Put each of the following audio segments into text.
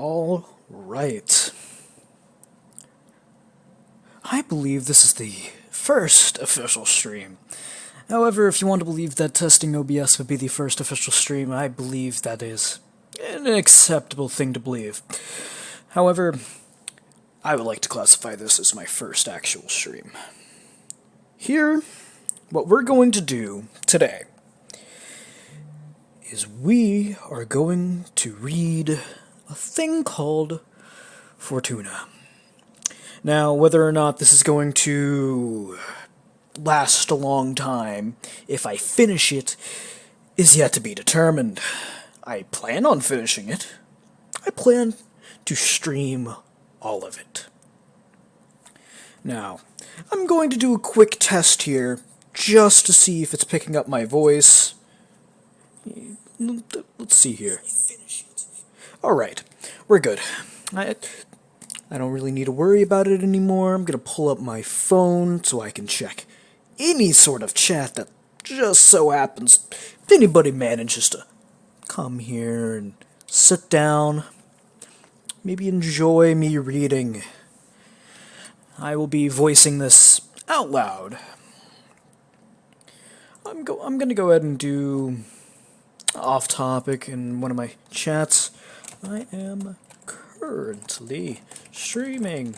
All right. I believe this is the first official stream. However, if you want to believe that testing OBS would be the first official stream, I believe that is an acceptable thing to believe. However, I would like to classify this as my first actual stream. Here, what we're going to do today is we are going to read a thing called Fortuna. Now, whether or not this is going to last a long time, if I finish it, is yet to be determined. I plan on finishing it. I plan to stream all of it. Now, I'm going to do a quick test here, just to see if it's picking up my voice. Let's see here. Alright, we're good. I don't really need to worry about it anymore. I'm gonna pull up my phone so I can check any sort of chat that just so happens if anybody manages to come here and sit down, maybe enjoy me reading. I will be voicing this out loud. I'm gonna go ahead and do off topic in one of my chats. I am currently streaming.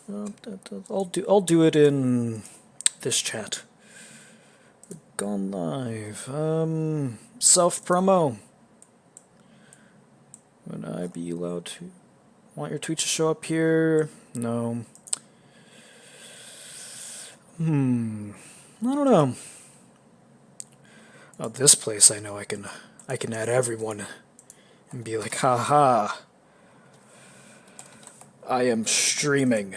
I'll do it in this chat. Gone live. Self promo. Would I be allowed to? Want your tweets to show up here? No. I don't know. Oh, this place I know I can add everyone and be like, haha, I am streaming.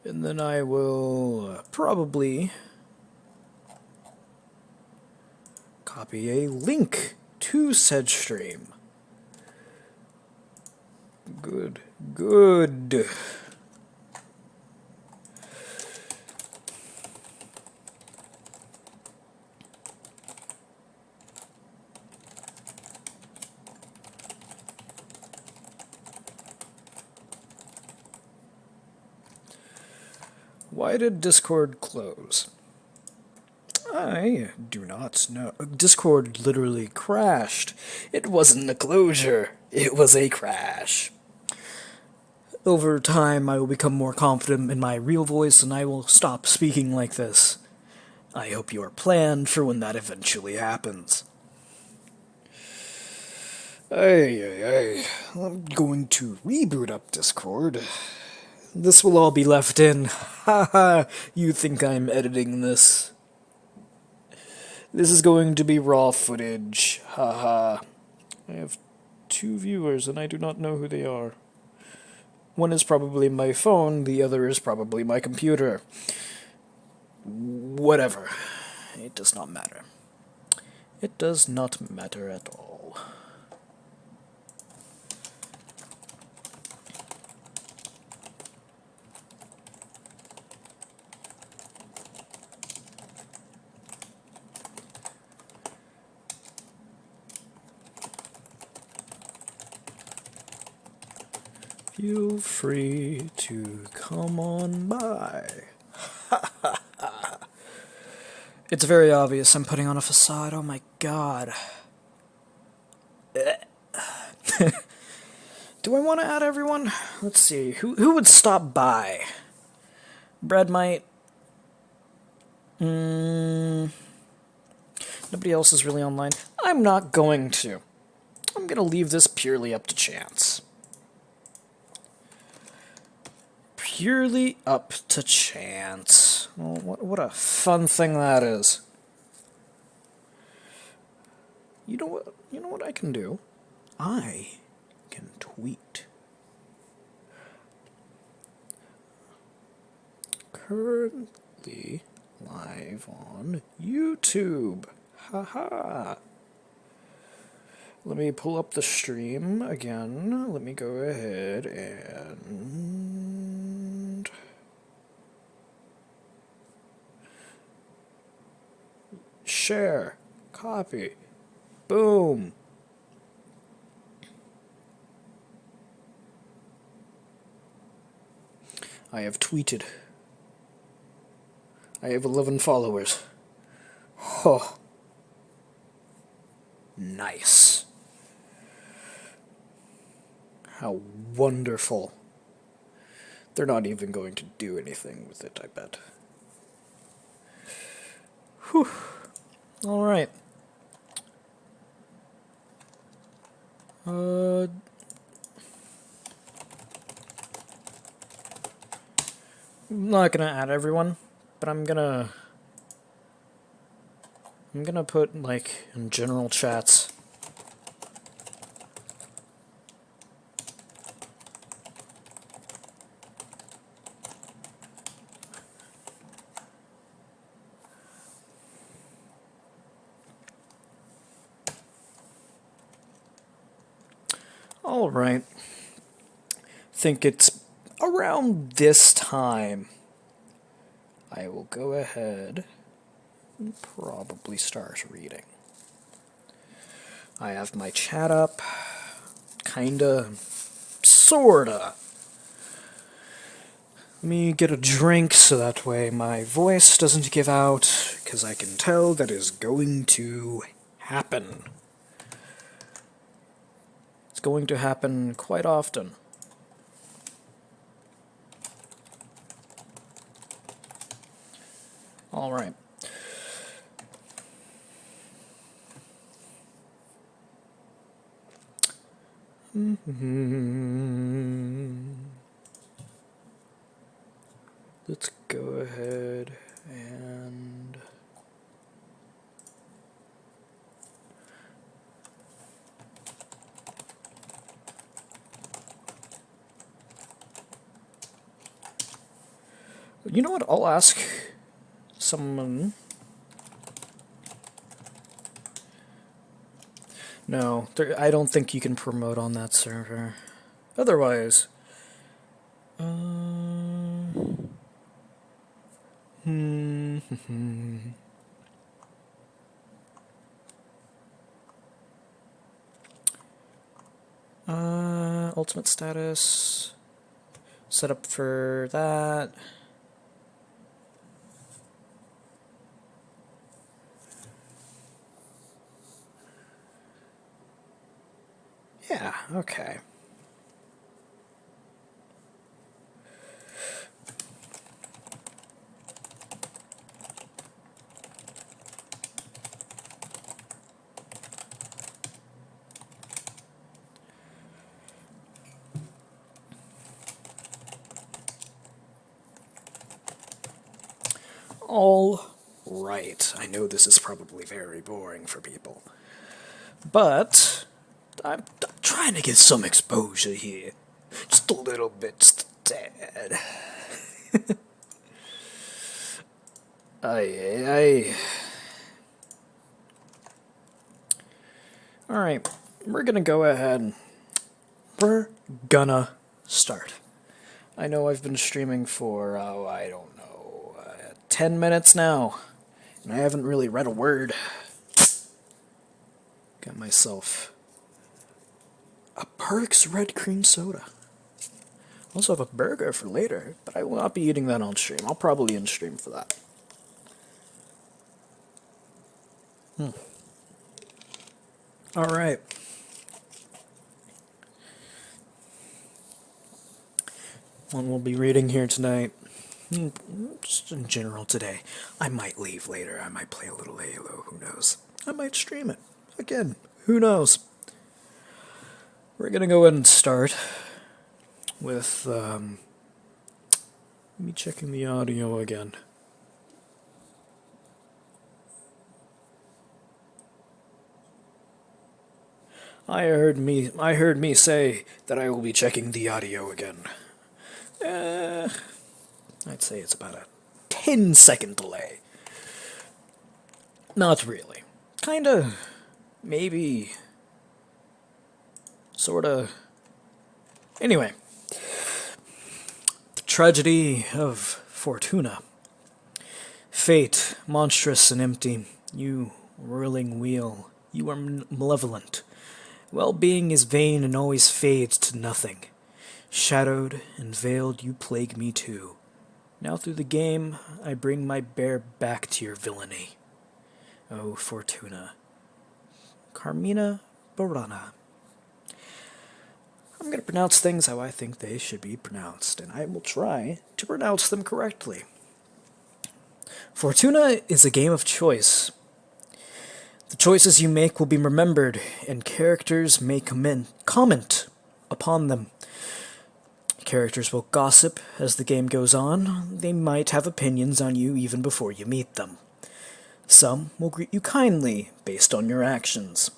And then I will probably copy a link to said stream. Good. Why did Discord close? I do not know. Discord literally crashed. It wasn't a closure. It was a crash. Over time, I will become more confident in my real voice, and I will stop speaking like this. I hope you are planned for when that eventually happens. I'm going to reboot up Discord. This will all be left in. Haha, you think I'm editing this? This is going to be raw footage. Haha. I have 2 viewers and I do not know who they are. One is probably my phone, the other is probably my computer. Whatever. It does not matter. It does not matter at all. Feel free to come on by. It's very obvious I'm putting on a facade. Oh my god. Do I want to add everyone? Let's see. Who would stop by? Bread might. Nobody else is really online. I'm not going to. I'm going to leave this purely up to chance. Purely up to chance. Well, what a fun thing that is. You know what I can do? I can tweet. Currently live on YouTube. Haha. Let me pull up the stream again. Let me go ahead and share, copy, boom. I have tweeted. I have 11 followers. Oh. Nice. How wonderful. They're not even going to do anything with it, I bet. Whew. Alright. I'm not gonna add everyone, but I'm gonna put, like, in general chats. Alright. Think it's around this time I will go ahead and probably start reading. I have my chat up, kinda, sorta. Let me get a drink so that way my voice doesn't give out, because I can tell that is going to happen. It's going to happen quite often. All right. Let's go ahead and you know what? I'll ask someone. No, I don't think you can promote on that server. Otherwise, ultimate status, set up for that. Yeah, okay. All right. I know this is probably very boring for people, but I'm trying to get some exposure here. Just a little bit, just a tad. Alright, we're gonna go ahead. We're gonna start. I know I've been streaming for, I don't know, 10 minutes now, and I haven't really read a word. Got myself a Perks Red Cream Soda. Also have a burger for later, but I will not be eating that on stream. I'll probably end stream for that. Alright. One we'll be reading here tonight. Just in general today. I might leave later. I might play a little Halo. Who knows? I might stream it. Again, who knows? We're gonna go ahead and start with me checking the audio again. I heard me say that I will be checking the audio again. I'd say it's about a 10-second delay. Not really. Kinda, maybe, sorta. Anyway, the tragedy of Fortuna. Fate, monstrous and empty, You whirling wheel, you are malevolent. Well-being is vain and always fades to nothing. Shadowed and veiled, you plague me too. Now through the game, I bring my bear back to your villainy. Oh, Fortuna. Carmina Burana. I'm going to pronounce things how I think they should be pronounced, and I will try to pronounce them correctly. Fortuna is a game of choice. The choices you make will be remembered, and characters may comment upon them. Characters will gossip as the game goes on. They might have opinions on you even before you meet them. Some will greet you kindly based on your actions.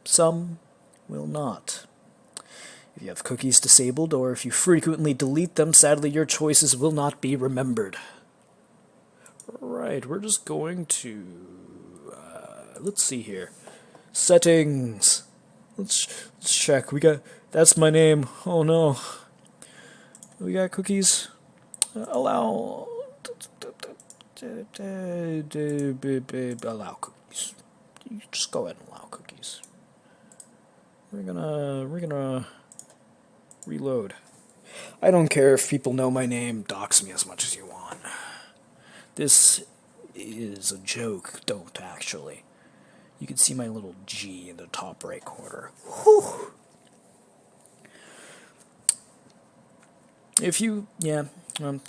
Some will not. If you have cookies disabled, or if you frequently delete them, sadly your choices will not be remembered. Alright, we're just going to... let's see here. Settings. Let's check. We got... That's my name. Oh no. We got cookies. Allow... Allow cookies. You just go ahead and allow cookies. We're gonna reload. I don't care if people know my name. Dox me as much as you want. This is a joke. Don't actually. You can see my little G in the top right corner. Whew. If you, yeah,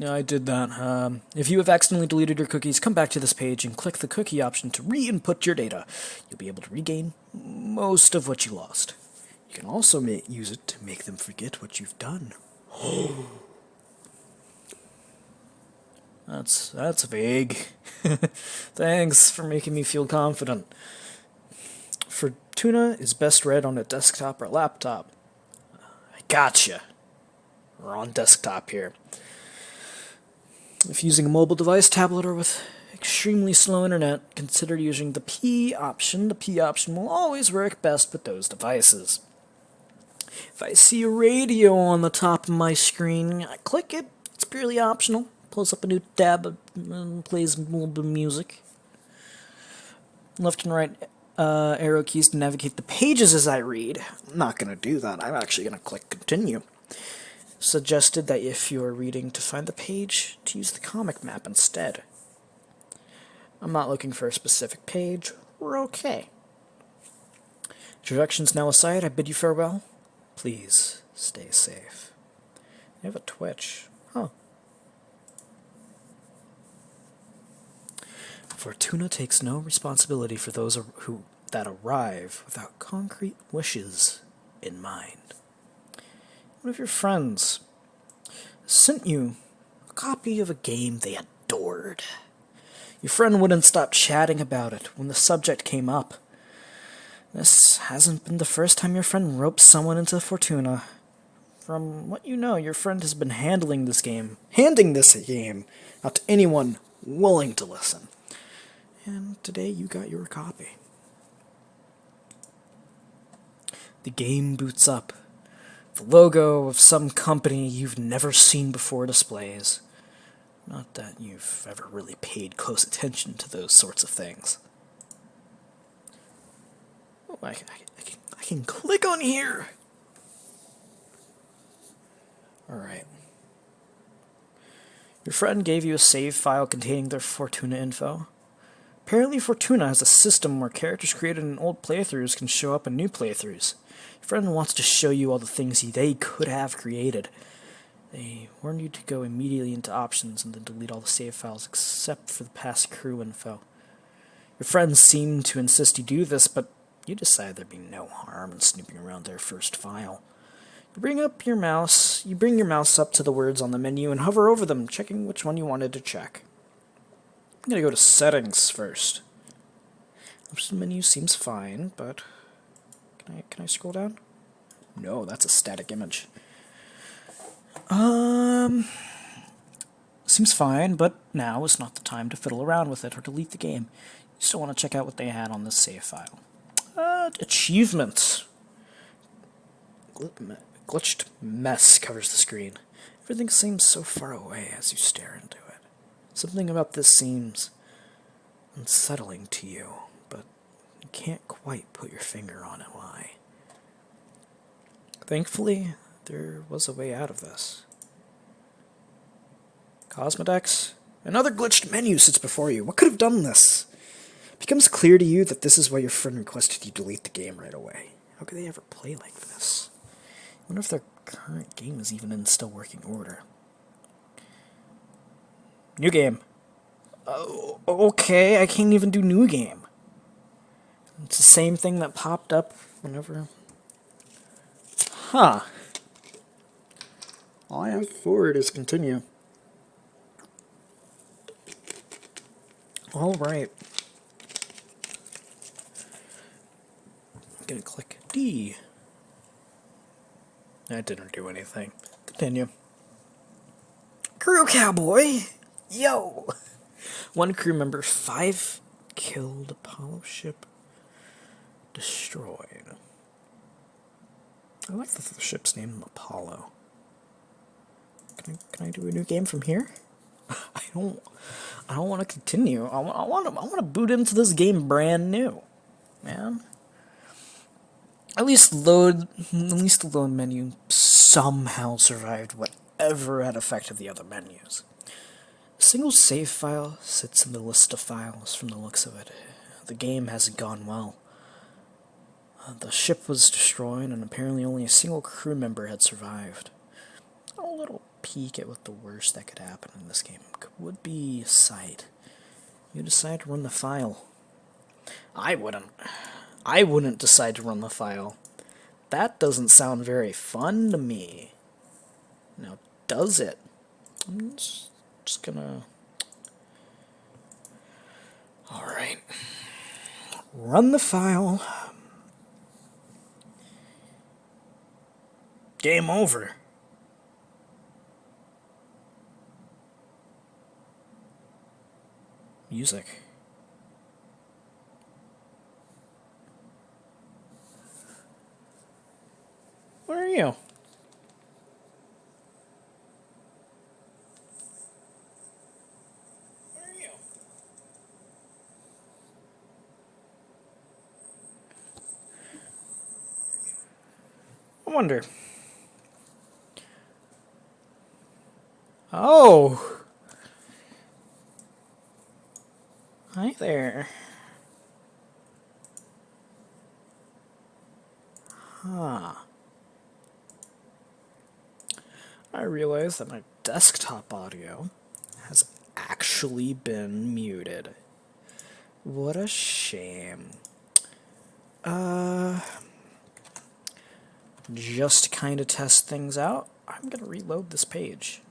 I did that. If you have accidentally deleted your cookies, come back to this page and click the cookie option to re-input your data. You'll be able to regain most of what you lost. You can also use it to make them forget what you've done. That's vague. Thanks for making me feel confident. Fortuna is best read on a desktop or laptop. I gotcha. We're on desktop here. If using a mobile device, tablet, or with extremely slow internet, consider using the P option. The P option will always work best with those devices. If I see a radio on the top of my screen, I click it. It's purely optional. Pulls up a new tab and plays a little bit of music. Left and right arrow keys to navigate the pages as I read. I'm not going to do that. I'm actually going to click continue. Suggested that if you are reading to find the page, to use the comic map instead. I'm not looking for a specific page. We're okay. Introductions now aside, I bid you farewell. Please stay safe. I have a Twitch. Huh. Fortuna takes no responsibility for those that arrive without concrete wishes in mind. One of your friends sent you a copy of a game they adored. Your friend wouldn't stop chatting about it when the subject came up. This hasn't been the first time your friend roped someone into Fortuna. From what you know, your friend has been handing this game out to anyone willing to listen. And today you got your copy. The game boots up. The logo of some company you've never seen before displays. Not that you've ever really paid close attention to those sorts of things. Oh, I can click on here! Alright. Your friend gave you a save file containing their Fortuna info. Apparently Fortuna has a system where characters created in old playthroughs can show up in new playthroughs. Your friend wants to show you all the things they could have created. They warn you to go immediately into options and then delete all the save files except for the past crew info. Your friends seem to insist you do this, but you decide there'd be no harm in snooping around their first file. You bring your mouse up to the words on the menu and hover over them, checking which one you wanted to check. I'm gonna go to settings first. Option menu seems fine, but can I scroll down? No, that's a static image. Seems fine, but now is not the time to fiddle around with it or delete the game. You still want to check out what they had on this save file. Achievements. Glitched mess covers the screen. Everything seems so far away as you stare into it. Something about this seems unsettling to you. You can't quite put your finger on it why. Thankfully, there was a way out of this. Cosmodex? Another glitched menu sits before you. What could have done this? It becomes clear to you that this is why your friend requested you delete the game right away. How could they ever play like this? I wonder if their current game is even in still working order. New game. Oh, okay, I can't even do new game. It's the same thing that popped up whenever... Huh. All I have forward is continue. Alright. I'm gonna click D. That didn't do anything. Continue. Crew cowboy! Yo! 1 crew member, 5 killed, Apollo ship destroyed. I like that the ship's named Apollo. Can I do a new game from here? I don't want to continue. I want to boot into this game brand new, man. At least the load menu somehow survived whatever had affected the other menus. A single save file sits in the list of files from the looks of it. The game hasn't gone well. The ship was destroyed, and apparently only a single crew member had survived. A little peek at what the worst that could happen in this game would be a sight. You decide to run the file. I wouldn't decide to run the file. That doesn't sound very fun to me. Now, does it? I'm just gonna... Alright. Run the file. Game over. Music. Where are you? Where are you? I wonder. Oh! Hi there. Huh. I realize that my desktop audio has actually been muted. What a shame. Just to kind of test things out, I'm gonna reload this page.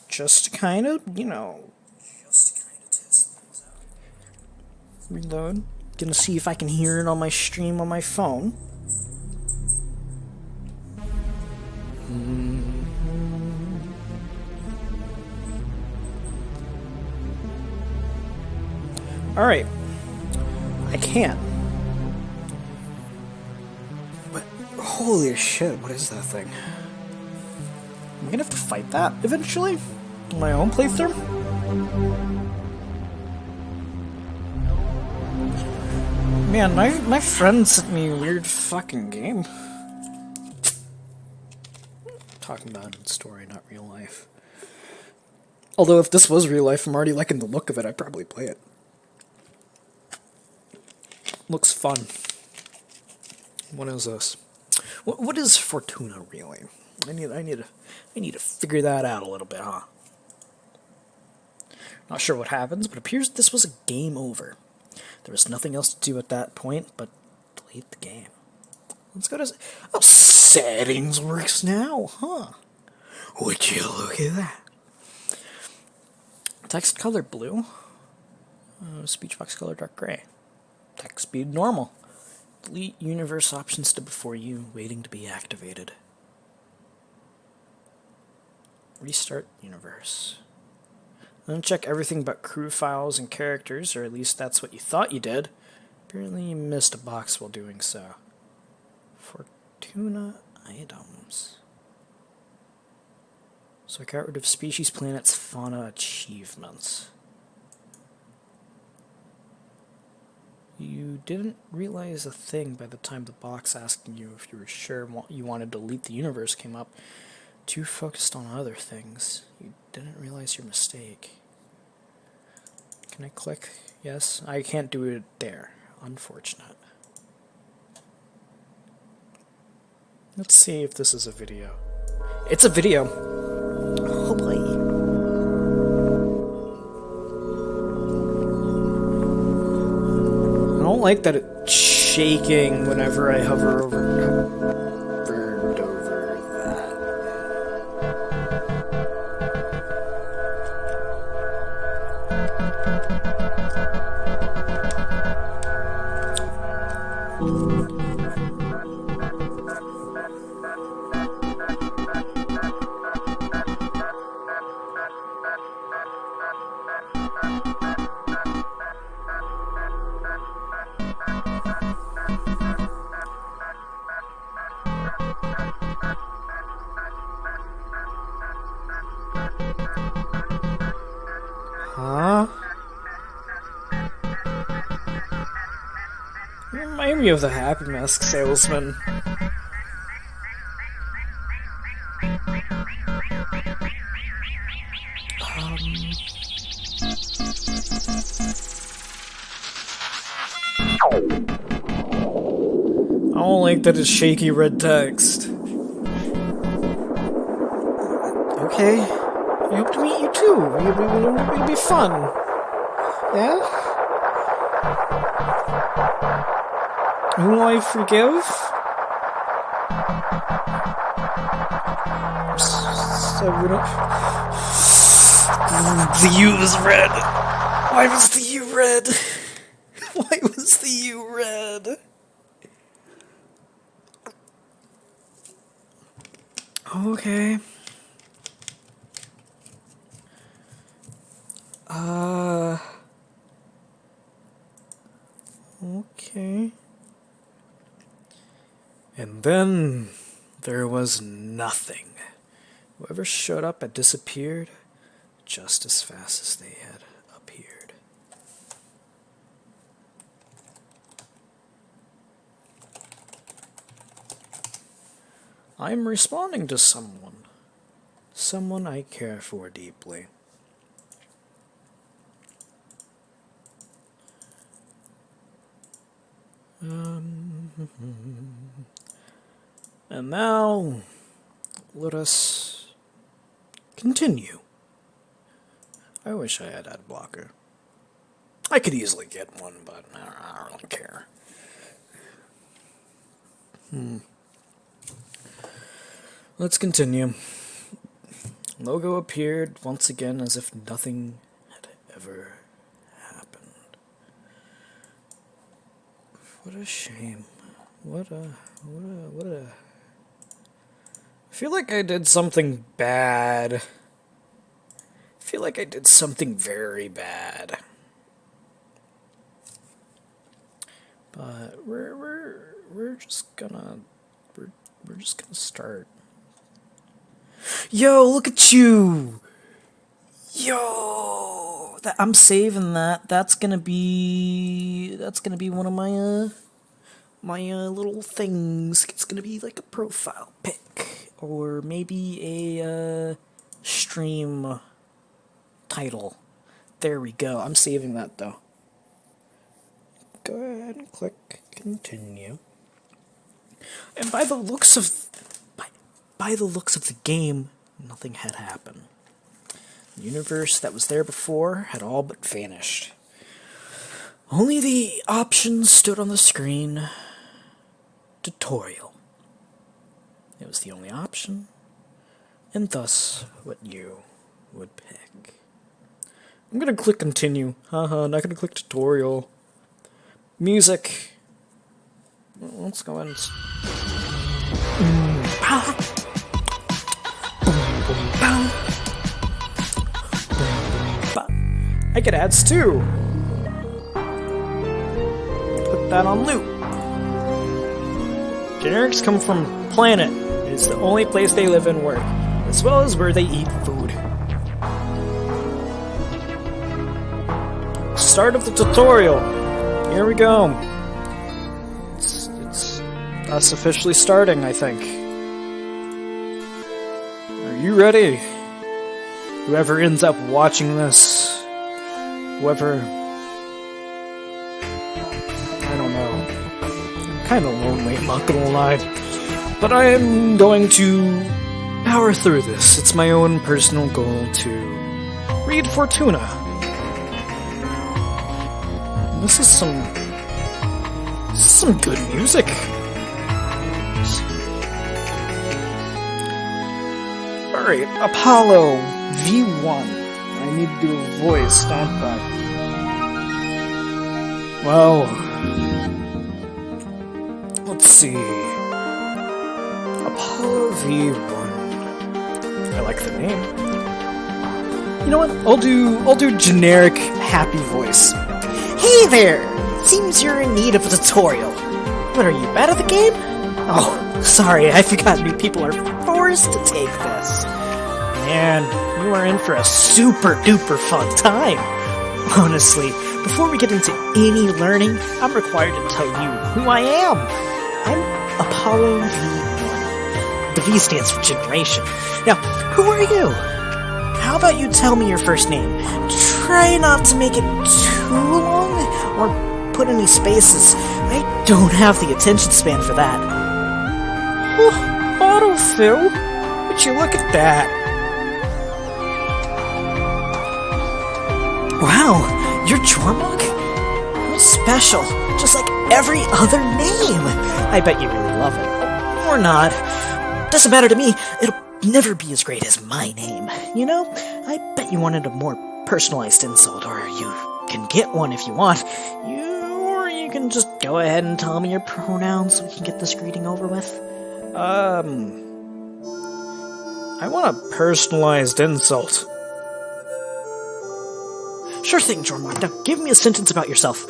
Just to kind of, just to kind of test things out. Reload. Gonna see if I can hear it on my stream on my phone. Alright. I can. But, holy shit, what is that thing? Am I gonna have to fight that eventually? In my own playthrough? Man, my friend sent me a weird fucking game. Talking about in story, not real life. Although if this was real life, I'm already liking the look of it, I'd probably play it. Looks fun. What is this? What is Fortuna really? I need to figure that out a little bit, huh? Not sure what happens, but it appears this was a game over. There was nothing else to do at that point but delete the game. Let's go to... Oh, settings works now, huh? Would you look at that? Text color blue. Speech box color dark gray. Text speed normal. Delete universe options stood before you, waiting to be activated. Restart universe. Uncheck everything but crew files and characters, or at least that's what you thought you did. Apparently you missed a box while doing so. Fortuna items. So I got rid of species, planets, fauna, achievements. You didn't realize a thing by the time the box asking you if you were sure you wanted to delete the universe came up. Too focused on other things. You didn't realize your mistake. Can I click? Yes? I can't do it there. Unfortunate. Let's see if this is a video. It's a video! Oh boy. I don't like that it's shaking whenever I hover over that. Huh? You remind me of the Happy Mask salesman. I don't like that it's shaky red text. Okay. I hope to meet you too. It'll be fun. Yeah? Who will I forgive? So we don't... The U is red. Why was the U red? Why was the U red? Okay. Okay. And then there was nothing. Whoever showed up had disappeared just as fast as they had appeared. I'm responding to someone. Someone I care for deeply. And now, let us continue. I wish I had ad blocker. I could easily get one, but I don't really care. Let's continue. Logo appeared once again as if nothing had ever happened. What a shame. What a... I feel like I did something bad. I feel like I did something very bad. But we're just gonna start. Yo, look at you! Yo, I'm saving that. That's gonna be one of my little things. It's gonna be like a profile pic, or maybe a stream title. There we go. I'm saving that though. Go ahead and click continue. And by the looks of the game, nothing had happened. The universe that was there before had all but vanished. Only the options stood on the screen. Tutorial. It was the only option, and thus what you would pick. I'm gonna click continue. Haha, not gonna click tutorial. Music. Let's go ahead and... I get ads too. Put that on loop. Generics come from planet. It's the only place they live and work, as well as where they eat food. Start of the tutorial. here we go. It's us officially starting, I think. Are you ready? Whoever ends up watching this, whoever... I don't know. I'm kind of lonely, I'm not gonna lie. But I am going to power through this. It's my own personal goal to read Fortuna. This is some good music. Alright, Apollo V1. I need to do a voice, don't I? Well, let's see. Apollo V1. I like the name. You know what? I'll do generic happy voice. Hey there! Seems you're in need of a tutorial. What, are you bad at the game? Oh, sorry, I forgot new people are forced to take this. Man, you are in for a super duper fun time. Honestly, before we get into any learning, I'm required to tell you who I am. I'm Apollo V1. The V stands for generation. Now, who are you? How about you tell me your first name? Try not to make it too long, or put any spaces. I don't have the attention span for that. Oh, autofill? Would you look at that? Wow, you're Jormok? How special, just like every other name. I bet you really love it. Or not. Doesn't matter to me, it'll never be as great as my name. You know, I bet you wanted a more personalized insult, or you can get one if you want. Or you can just go ahead and tell me your pronouns so we can get this greeting over with. I want a personalized insult. Sure thing, Jormok. Now, give me a sentence about yourself.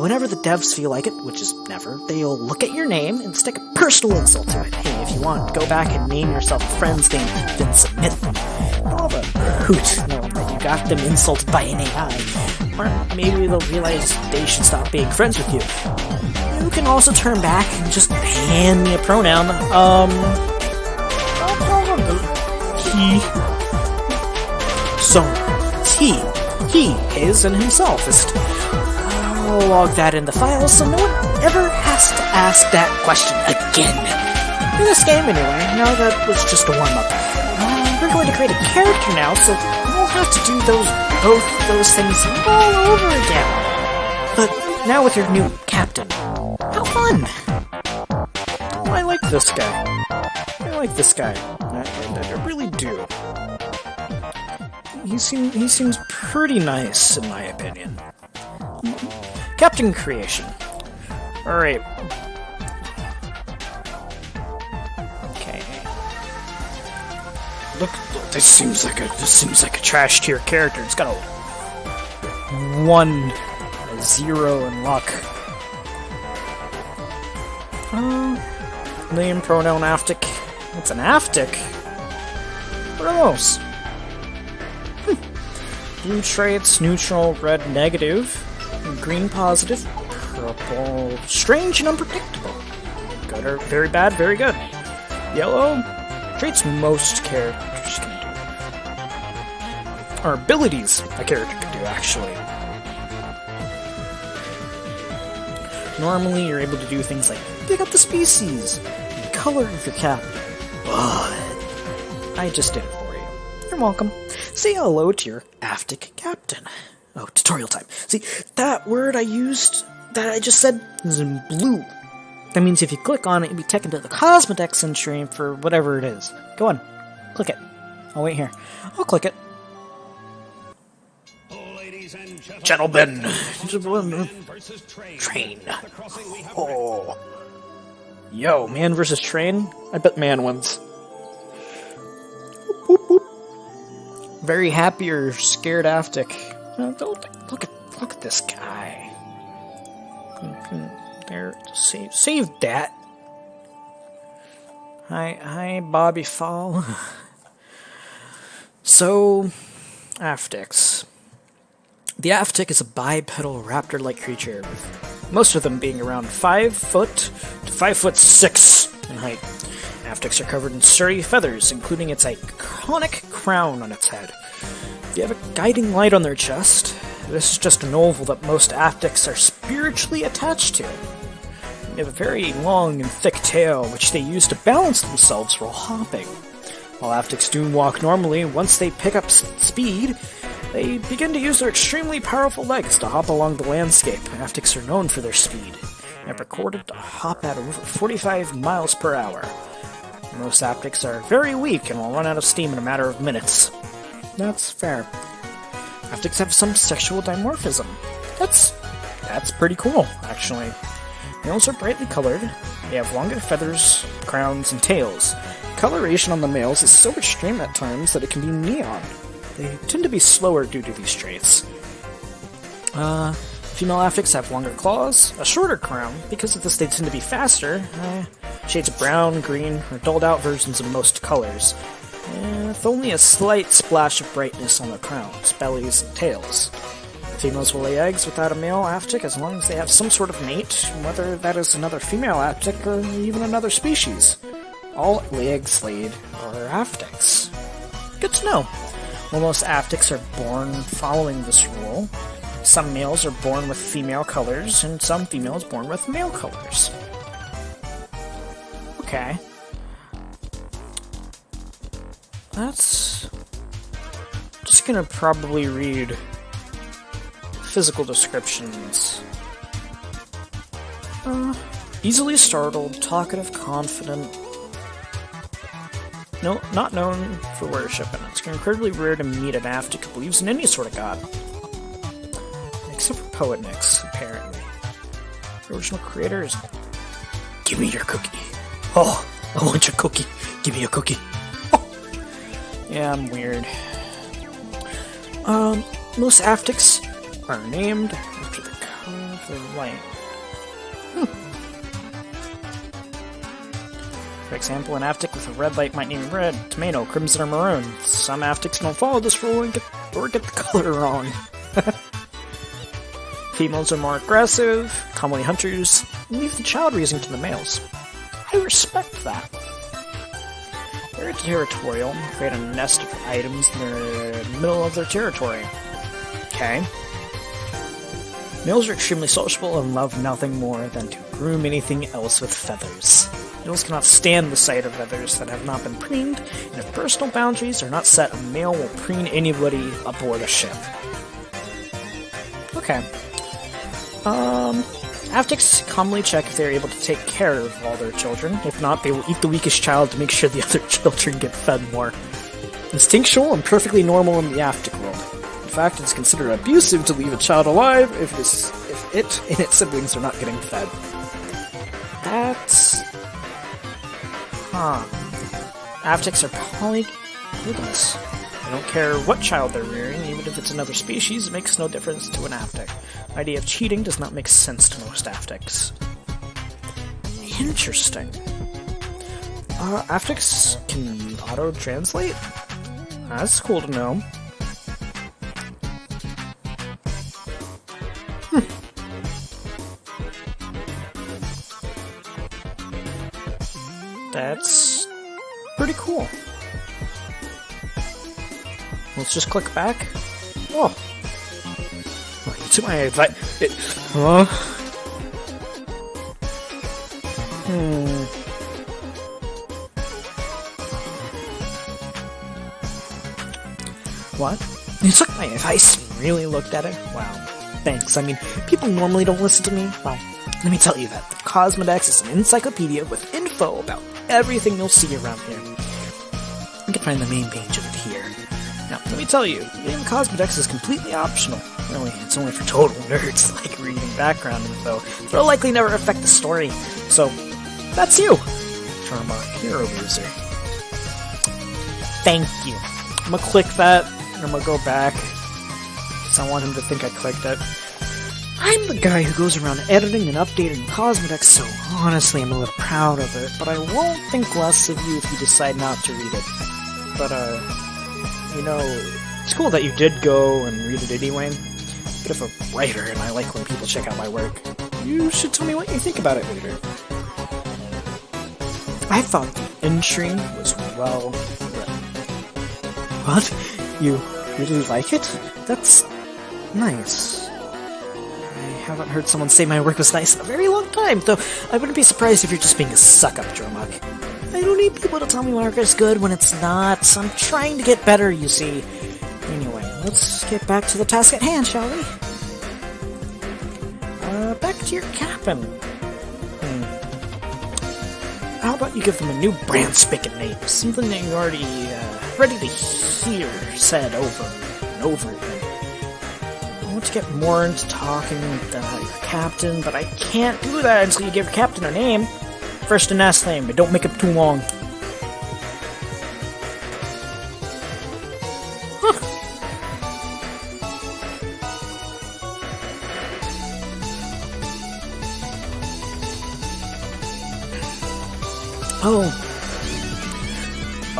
Whenever the devs feel like it, which is never, they'll look at your name and stick a personal insult to it. Hey, if you want, go back and name yourself a friend's name, then submit them. All the hoot knowing that you got them insulted by an AI. Or maybe they'll realize they should stop being friends with you. You can also turn back and just hand me a pronoun. He. So, he, his, and himself. I'll log that in the file so no one ever has to ask that question again. In this game, anyway. Now that was just a warm-up. We're going to create a character now, so we'll have to do both those things all over again. But now with your new captain. How fun! Oh, I like this guy. I really do. He seems pretty nice, in my opinion. Captain creation. Alright. Okay. Look, this seems like a trash tier character. It's got a 0 in luck. Name, pronoun, aftic. What's an aftic? What are those? Blue traits, neutral, red negative, green positive, purple strange and unpredictable. Good or very bad, very good. Yellow, traits most characters can do. Or abilities a character can do, actually. Normally, you're able to do things like pick up the species and color of your captain. But I just did it for you. You're welcome. Say hello to your aftic captain. Oh, tutorial time. See, that word I just said, is in blue. That means if you click on it, you'll be taken to the Cosmodex entry for whatever it is. Go on. Click it. I'll wait here. I'll click it. Gentlemen. Train. Oh. Yo, man versus train? I bet man wins. Whoop, whoop. Very happy or scared aftic. Look at this guy. There, save that. Hi, Bobby Fall. So, aftics. The aftic is a bipedal raptor-like creature with most of them being around 5 foot to 5'6" in height. Aftics are covered in sturdy feathers, including its iconic crown on its head. They have a guiding light on their chest. This is just an oval that most Aftics are spiritually attached to. They have a very long and thick tail, which they use to balance themselves while hopping. While Aftics do walk normally, once they pick up speed, they begin to use their extremely powerful legs to hop along the landscape. Aftics are known for their speed, and have recorded to hop at over 45 miles per hour. Most Aftics are very weak and will run out of steam in a matter of minutes. That's fair. Aftics have some sexual dimorphism. That's pretty cool, actually. Males are brightly colored. They have longer feathers, crowns, and tails. Coloration on the males is so extreme at times that it can be neon. They tend to be slower due to these traits. Female Aftics have longer claws, a shorter crown. Because of this, they tend to be faster. Shades of brown, green, or dulled out versions of most colors, with only a slight splash of brightness on their crowns, bellies, and tails. Females will lay eggs without a male Aftic as long as they have some sort of mate, whether that is another female Aftic or even another species. All eggs laid are Aftics. Good to know. While most Aftics are born following this rule, some males are born with female colors, and some females born with male colors. Okay. That's... just gonna probably read physical descriptions. Easily startled, talkative, confident. No, not known for worship, and it's incredibly rare to meet an Aftic who believes in any sort of god. Except for Poetnix, apparently. The original creator is... Give me your cookie. Oh, I want your cookie. Give me a cookie. Oh. Yeah, I'm weird. Most Aftics are named after the color of their light. For example, an Aftic with a red light might name red, tomato, crimson, or maroon. Some Aftics don't follow this rule and get the color wrong. Females are more aggressive, commonly hunters, and leave the child raising to the males. I respect that. They're territorial, create a nest of items in the middle of their territory. Okay. Males are extremely sociable and love nothing more than to groom anything else with feathers. Males cannot stand the sight of feathers that have not been preened, and if personal boundaries are not set, a male will preen anybody aboard a ship. Okay. Aftics commonly check if they're able to take care of all their children. If not, they will eat the weakest child to make sure the other children get fed more. Instinctual and perfectly normal in the Aftic world. In fact, it's considered abusive to leave a child alive if it and its siblings are not getting fed. That's... Aftics are polygamous. They don't care what child they're rearing, even if it's another species, it makes no difference to an Aftic. The idea of cheating does not make sense to most Aftics. Interesting. Aftics can auto-translate? That's cool to know. That's pretty cool. Let's just click back. Oh. To my advice. What? You took my advice and really looked at it? Wow. Thanks. I mean, people normally don't listen to me. Well, let me tell you that the Cosmodex is an encyclopedia with info about everything you'll see around here. You can find the main page of it here. Now, let me tell you, reading Cosmodex is completely optional. Really, it's only for total nerds like reading background info. It'll likely never affect the story. So, that's you! From a hero user. Thank you. I'm gonna click that, and I'm gonna go back, because I want him to think I clicked it. I'm the guy who goes around editing and updating Cosmodex, so honestly I'm a little proud of it, but I won't think less of you if you decide not to read it. But, you know, it's cool that you did go and read it anyway. I'm a bit of a writer, and I like when people check out my work. You should tell me what you think about it later. I thought the entry was well written. What? You really like it? That's nice. I haven't heard someone say my work was nice in a very long time, though I wouldn't be surprised if you're just being a suck-up, Dromuk. I don't need people to tell me my work is good when it's not. I'm trying to get better, you see. Anyway, let's get back to the task at hand, shall we? Back to your captain. How about you give them a new brand spanking name? Something that you're already ready to hear said over and over again. I want to get more into talking about your captain, but I can't do that until you give your captain a name. First and last name, but don't make it too long.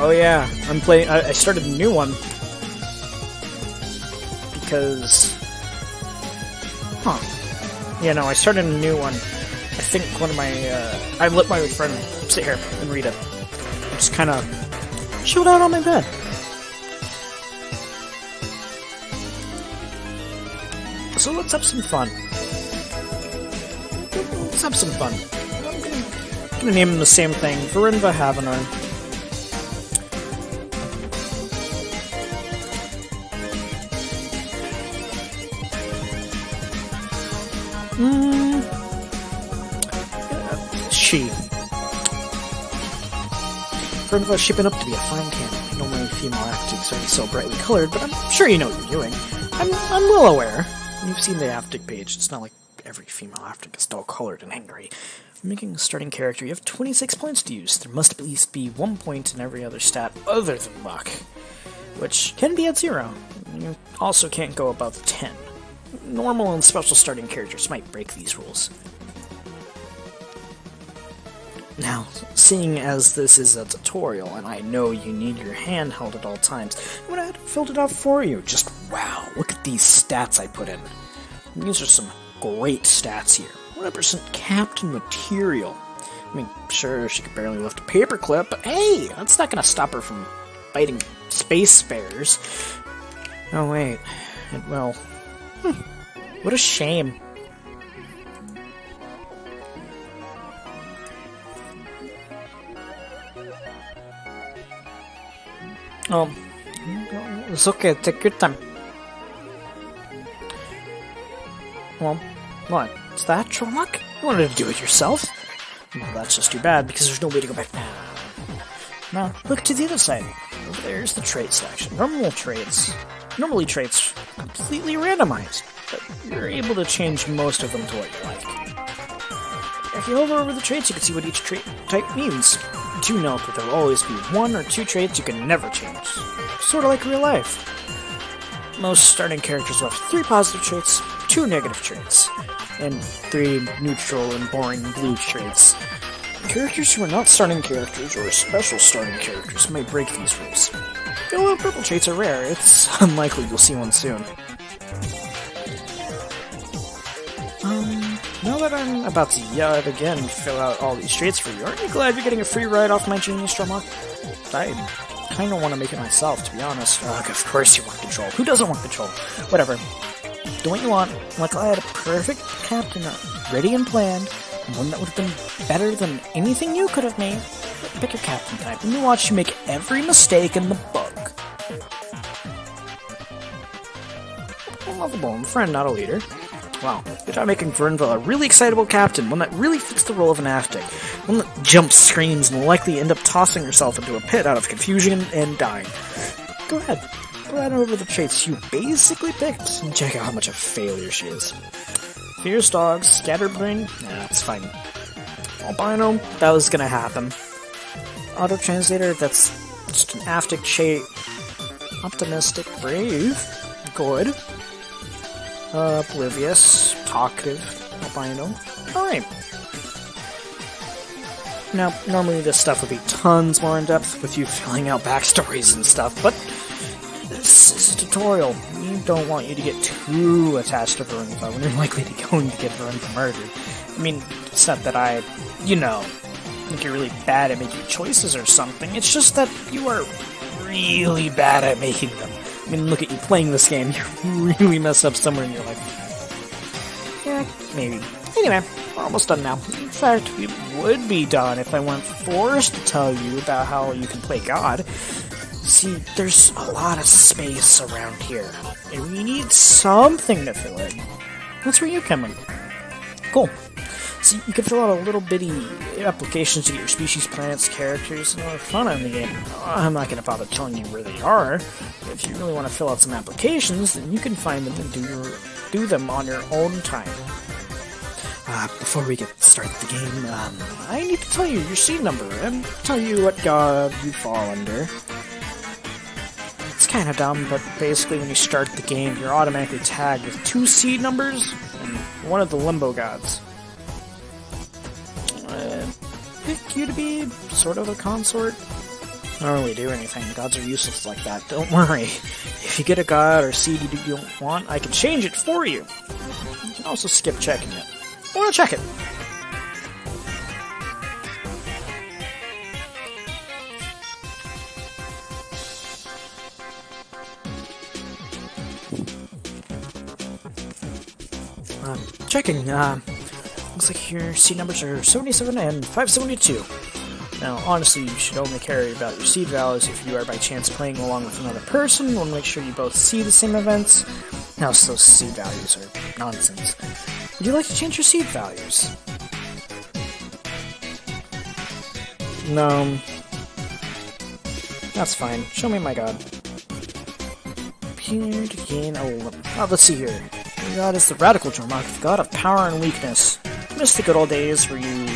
Oh yeah, I'm playing. I started a new one because, yeah, no, I started a new one. I think one of my, I let my friend sit here and read it. Just kind of chilled out on my bed. So let's have some fun. Let's have some fun. I'm gonna name them the same thing, Verinva Havenar. She. Verinva is shipping up to be a fine cannon. Normally female Aftics aren't so brightly colored, but I'm sure you know what you're doing. I'm well aware. You've seen the Aftic page. It's not like every female Aftic is dull colored and angry. Making a starting character, you have 26 points to use. There must at least be 1 point in every other stat other than luck, which can be at 0. You also can't go above 10. Normal and special starting characters might break these rules. Now, seeing as this is a tutorial, and I know you need your hand held at all times, I'm gonna have filled it out for you. Just wow, look at these stats I put in. These are some great stats here. 100% captain material. I mean, sure, she could barely lift a paperclip, but hey, that's not gonna stop her from fighting space bears. Oh wait, it will. What a shame. It's okay, take your time. Well, what? Is that Dromuk? You wanted to do it yourself? Well, that's just too bad, because there's no way to go back now. Now, look to the other side. Over there's the trait section. Normally traits completely randomized, but you're able to change most of them to what you like. If you hover over the traits, you can see what each trait type means. Do note that there will always be 1 or 2 traits you can never change. Sort of like real life. Most starting characters will have 3 positive traits, 2 negative traits, and 3 neutral and boring blue traits. Characters who are not starting characters or special starting characters may break these rules. Although purple traits are rare, it's unlikely you'll see one soon. Now that I'm about to yet again fill out all these traits for you, aren't you glad you're getting a free ride off my genius, Dromuk? I kinda want to make it myself, to be honest. Ugh, of course you want control. Who doesn't want control? Whatever. Do what you want. Like I had a perfect captain ready and planned, one that would have been better than anything you could have made. Pick your captain type, and you watch you make every mistake in the book. A lovable friend, not a leader. Wow, good job making Verinva a really excitable captain, one that really fits the role of an Aftic, one that jumps, screams, and will likely end up tossing herself into a pit out of confusion and dying. Go ahead over the traits you basically picked, and check out how much of a failure she is. Fierce Dog, Scatterbrain, nah, it's fine. Albino, that was gonna happen. Auto-translator, that's just an Aftic trait. Optimistic, Brave, good. Oblivious, talkative, albino. Alright. Now, normally this stuff would be tons more in-depth with you filling out backstories and stuff, but this is a tutorial. We don't want you to get too attached to Verinva when you're likely going to get Verinva murdered. I mean, it's not that I, think you're really bad at making choices or something. It's just that you are really bad at making them. I mean, look at you playing this game. You really messed up somewhere in your life. Yeah, maybe. Anyway, we're almost done now. In fact, we would be done if I weren't forced to tell you about how you can play God. See, there's a lot of space around here, and we need something to fill in. That's where you come in. Cool. So you can fill out a little bitty applications to get your species, planets, characters, and other fauna in the game. I'm not going to bother telling you where they are. If you really want to fill out some applications, then you can find them and do them on your own time. Before we get started the game, I need to tell you your seed number and tell you what god you fall under. It's kind of dumb, but basically when you start the game, you're automatically tagged with 2 seed numbers and one of the limbo gods. Pick you to be sort of a consort. I don't really do anything. Gods are useless like that. Don't worry. If you get a god or seed you don't want, I can change it for you. You can also skip checking it. I want to check it. Checking. Looks like your seed numbers are 77 and 572. Now, honestly, you should only care about your seed values if you are by chance playing along with another person. We'll make sure you both see the same events. Now, those seed values are nonsense. Would you like to change your seed values? No. That's fine. Show me my god. Appear to gain 11. Oh, let's see here. Your god is the Radical Jormok, the god of power and weakness. Miss the good old days where you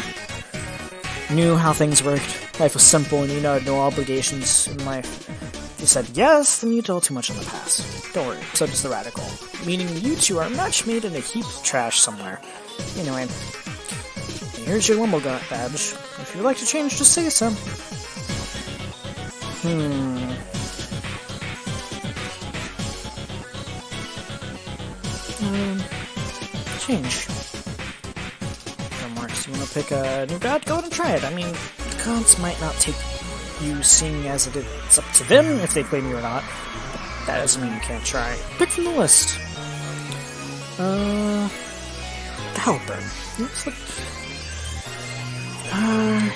knew how things worked. Life was simple and you had no obligations in life. If you said yes, then you dwell too much on the past. Don't worry, so does the Radical. Meaning you two are much made in a heap of trash somewhere. Anyway, here's your Limbo badge. If you'd like to change, just say so. Change. So you want to pick a new god? Go ahead and try it. I mean, the gods might not take you seeing as it's up to them if they blame you or not. But that doesn't mean you can't try. Pick from the list. The Helper.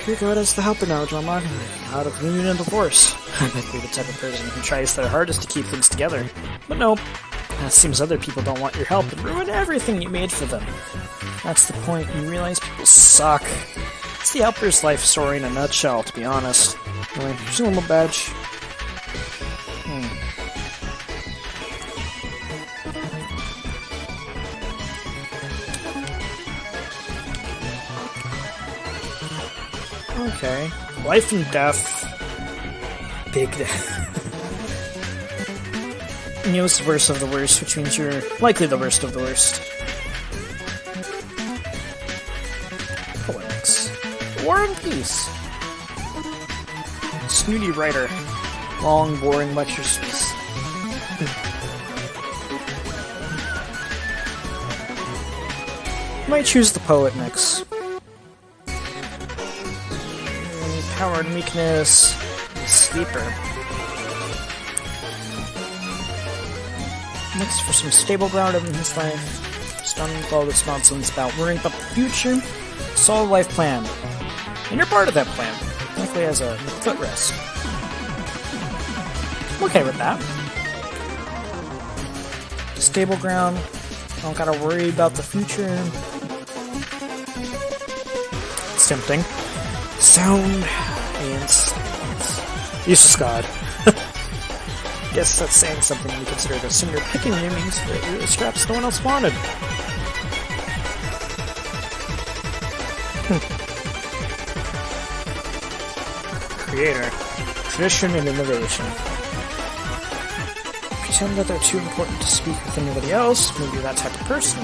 Your god is the Helper now, Jormok. Out of union and divorce. I bet you're the type of person who tries their hardest to keep things together. But no. It seems other people don't want your help and ruin everything you made for them. That's the point. You realize people suck. It's the Helper's life story in a nutshell, to be honest. Anyway, here's a little badge. Okay. Life and death. Big death. It's the worst of the worst, which means you're likely the worst of the worst. Poetics. War and Peace. Snooty writer. Long, boring lectures. Might choose the poet next. Power and weakness. Sleeper. Next for some stable ground in his life. Stunning with all this nonsense about worrying about the future. Solid life plan. And you're part of that plan. Likely as a footrest. I'm okay with that. Stable ground. Don't gotta worry about the future. It's tempting. Sound and silence. Useless god. Guess that's saying something when you consider the singer picking you means that you're the scraps no one else wanted. Creator. Tradition and innovation. Pretend that they're too important to speak with anybody else. Maybe you're that type of person.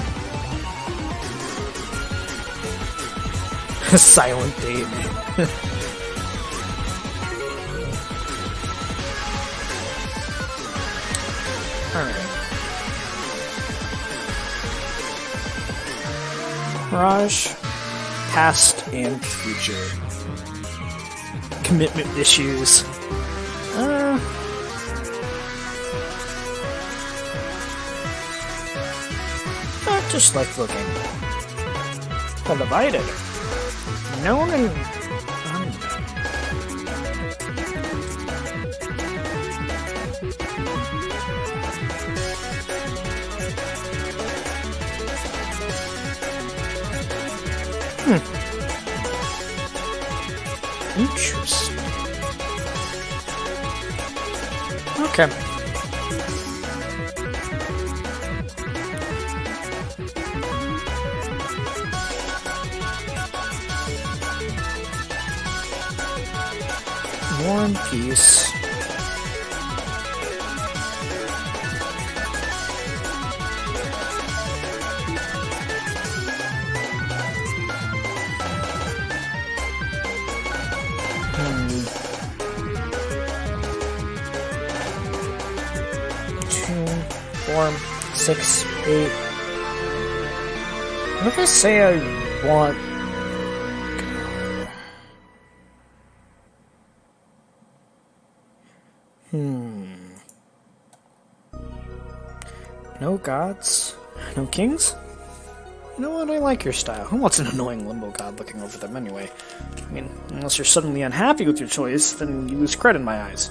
Silent date. Alright. Mirage. past and future. Commitment issues. I just like looking. Well, divided. Known and unknown. Interesting. Okay. War and Peace. Two, 4, 6, 8. What if I say I want... No gods? No kings? You know what? I like your style. Who wants an annoying limbo god looking over them anyway? I mean, unless you're suddenly unhappy with your choice, then you lose credit in my eyes.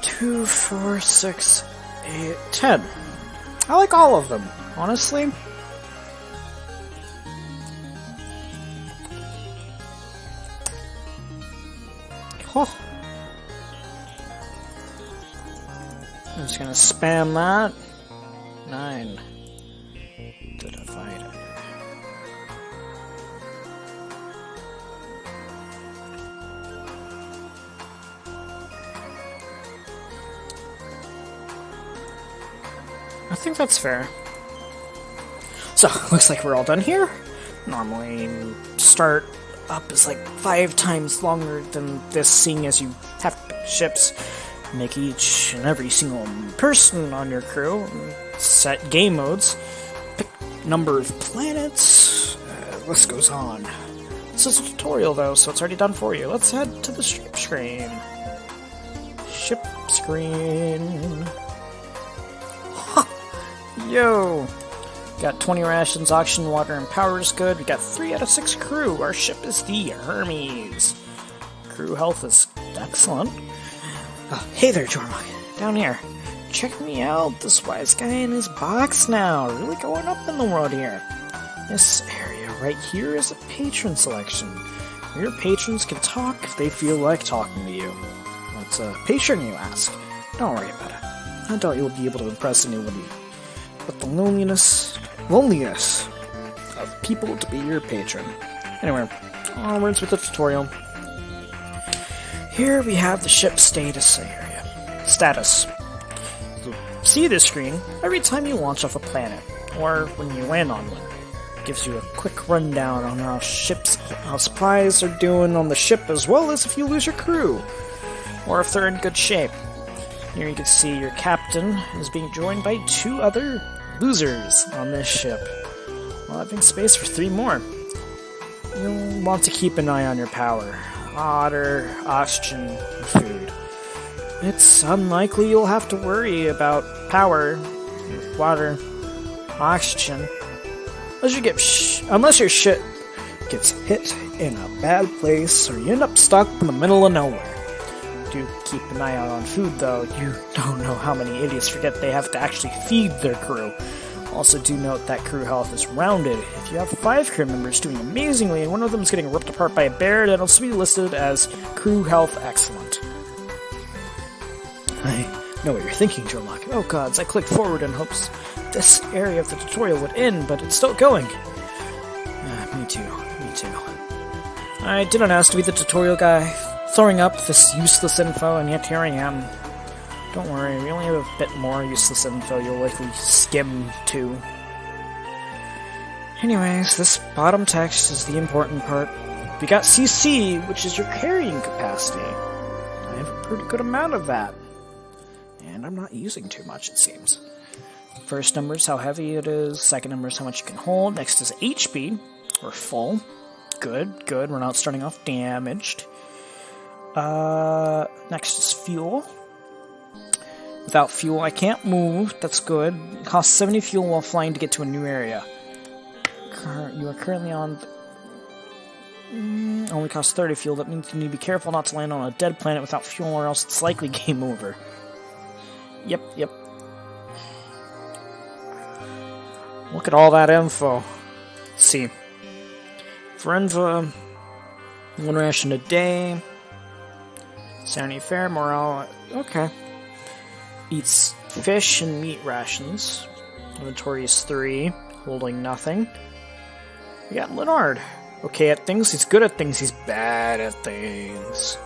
Two, 4, 6, 8, 10. I like all of them, honestly. Oh. I'm just gonna spam that. 9 to divide it. I think that's fair. So, looks like we're all done here. Normally, start up is like 5 times longer than this, seeing as you have to pick ships, make each and every single person on your crew, set game modes, pick number of planets, list goes on. This is a tutorial though, so it's already done for you. Let's head to the ship screen. Ship screen. Yo! Got 20 rations, oxygen, water, and power is good. We got 3 out of 6 crew. Our ship is the Hermes. Crew health is excellent. Hey there, Jormok. Down here. Check me out. This wise guy in his box now. Really going up in the world here. This area right here is a patron selection. Your patrons can talk if they feel like talking to you. What's a patron, you ask? Don't worry about it. I doubt you'll be able to impress anybody. But the loneliness of people to be your patron. Anyway, onwards with the tutorial. Here we have the ship status area. Status. You'll see this screen every time you launch off a planet, or when you land on one. It gives you a quick rundown on how supplies are doing on the ship, as well as if you lose your crew, or if they're in good shape. Here you can see your captain is being joined by 2 other losers on this ship, while having space for 3 more. You'll want to keep an eye on your power, water, oxygen, and food. It's unlikely you'll have to worry about power, water, oxygen, unless your ship gets hit in a bad place, or you end up stuck in the middle of nowhere. Do keep an eye out on food, though. You don't know how many idiots forget they have to actually feed their crew. Also, do note that crew health is rounded. If you have 5 crew members doing amazingly and one of them is getting ripped apart by a bear, then it'll be listed as crew health excellent. I know what you're thinking, Jorlock. Oh gods, I clicked forward in hopes this area of the tutorial would end, but it's still going. Me too. I didn't ask to be the tutorial guy, throwing up this useless info, and yet here I am. Don't worry, we only have a bit more useless info you'll likely skim too. Anyways, this bottom text is the important part. We got CC, which is your carrying capacity. I have a pretty good amount of that. And I'm not using too much, it seems. First number is how heavy it is, second number is how much you can hold, next is HP, or full. Good, we're not starting off damaged. Next is fuel. Without fuel, I can't move. That's good. It costs 70 fuel while flying to get to a new area. You are currently on... only costs 30 fuel. That means you need to be careful not to land on a dead planet without fuel, or else it's likely game over. Yep. Look at all that info. Let's see. For info, 1 ration a day. Sanity fair, morale... Okay. Eats fish and meat rations. Inventory is 3, holding nothing. We got Leonard. Okay at things, he's good at things, he's bad at things.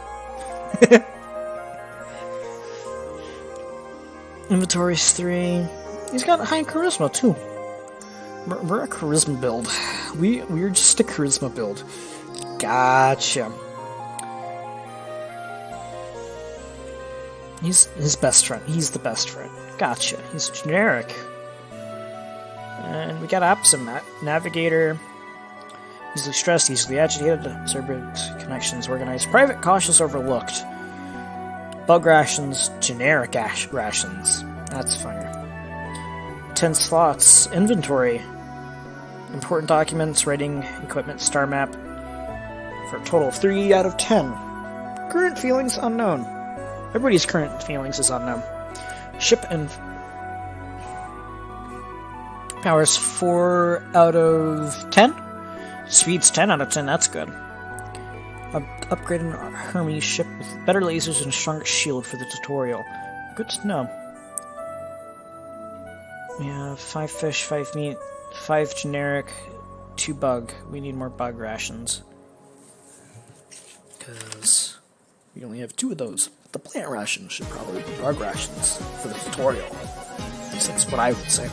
Inventory is 3. He's got high charisma too. We're a charisma build. We're just a charisma build. Gotcha. He's his best friend. He's the best friend. Gotcha. He's generic. And we got Absent Navigator. Easily stressed, easily agitated. Turbulent connections organized. Private, cautious, overlooked. Bug rations. Generic rations. That's funny. 10 slots. Inventory. Important documents. Writing equipment. Star map. For a total of 3 out of 10. Current feelings unknown. Everybody's current feelings is unknown. Ship and powers 4 out of 10. Speed's 10 out of 10. That's good. Upgrading our Hermes ship with better lasers and stronger shield for the tutorial. Good to know. We have 5 fish, 5 meat, 5 generic, 2 bug. We need more bug rations. Because we only have 2 of those. The plant rations should probably be bug rations for the tutorial. At least that's what I would say.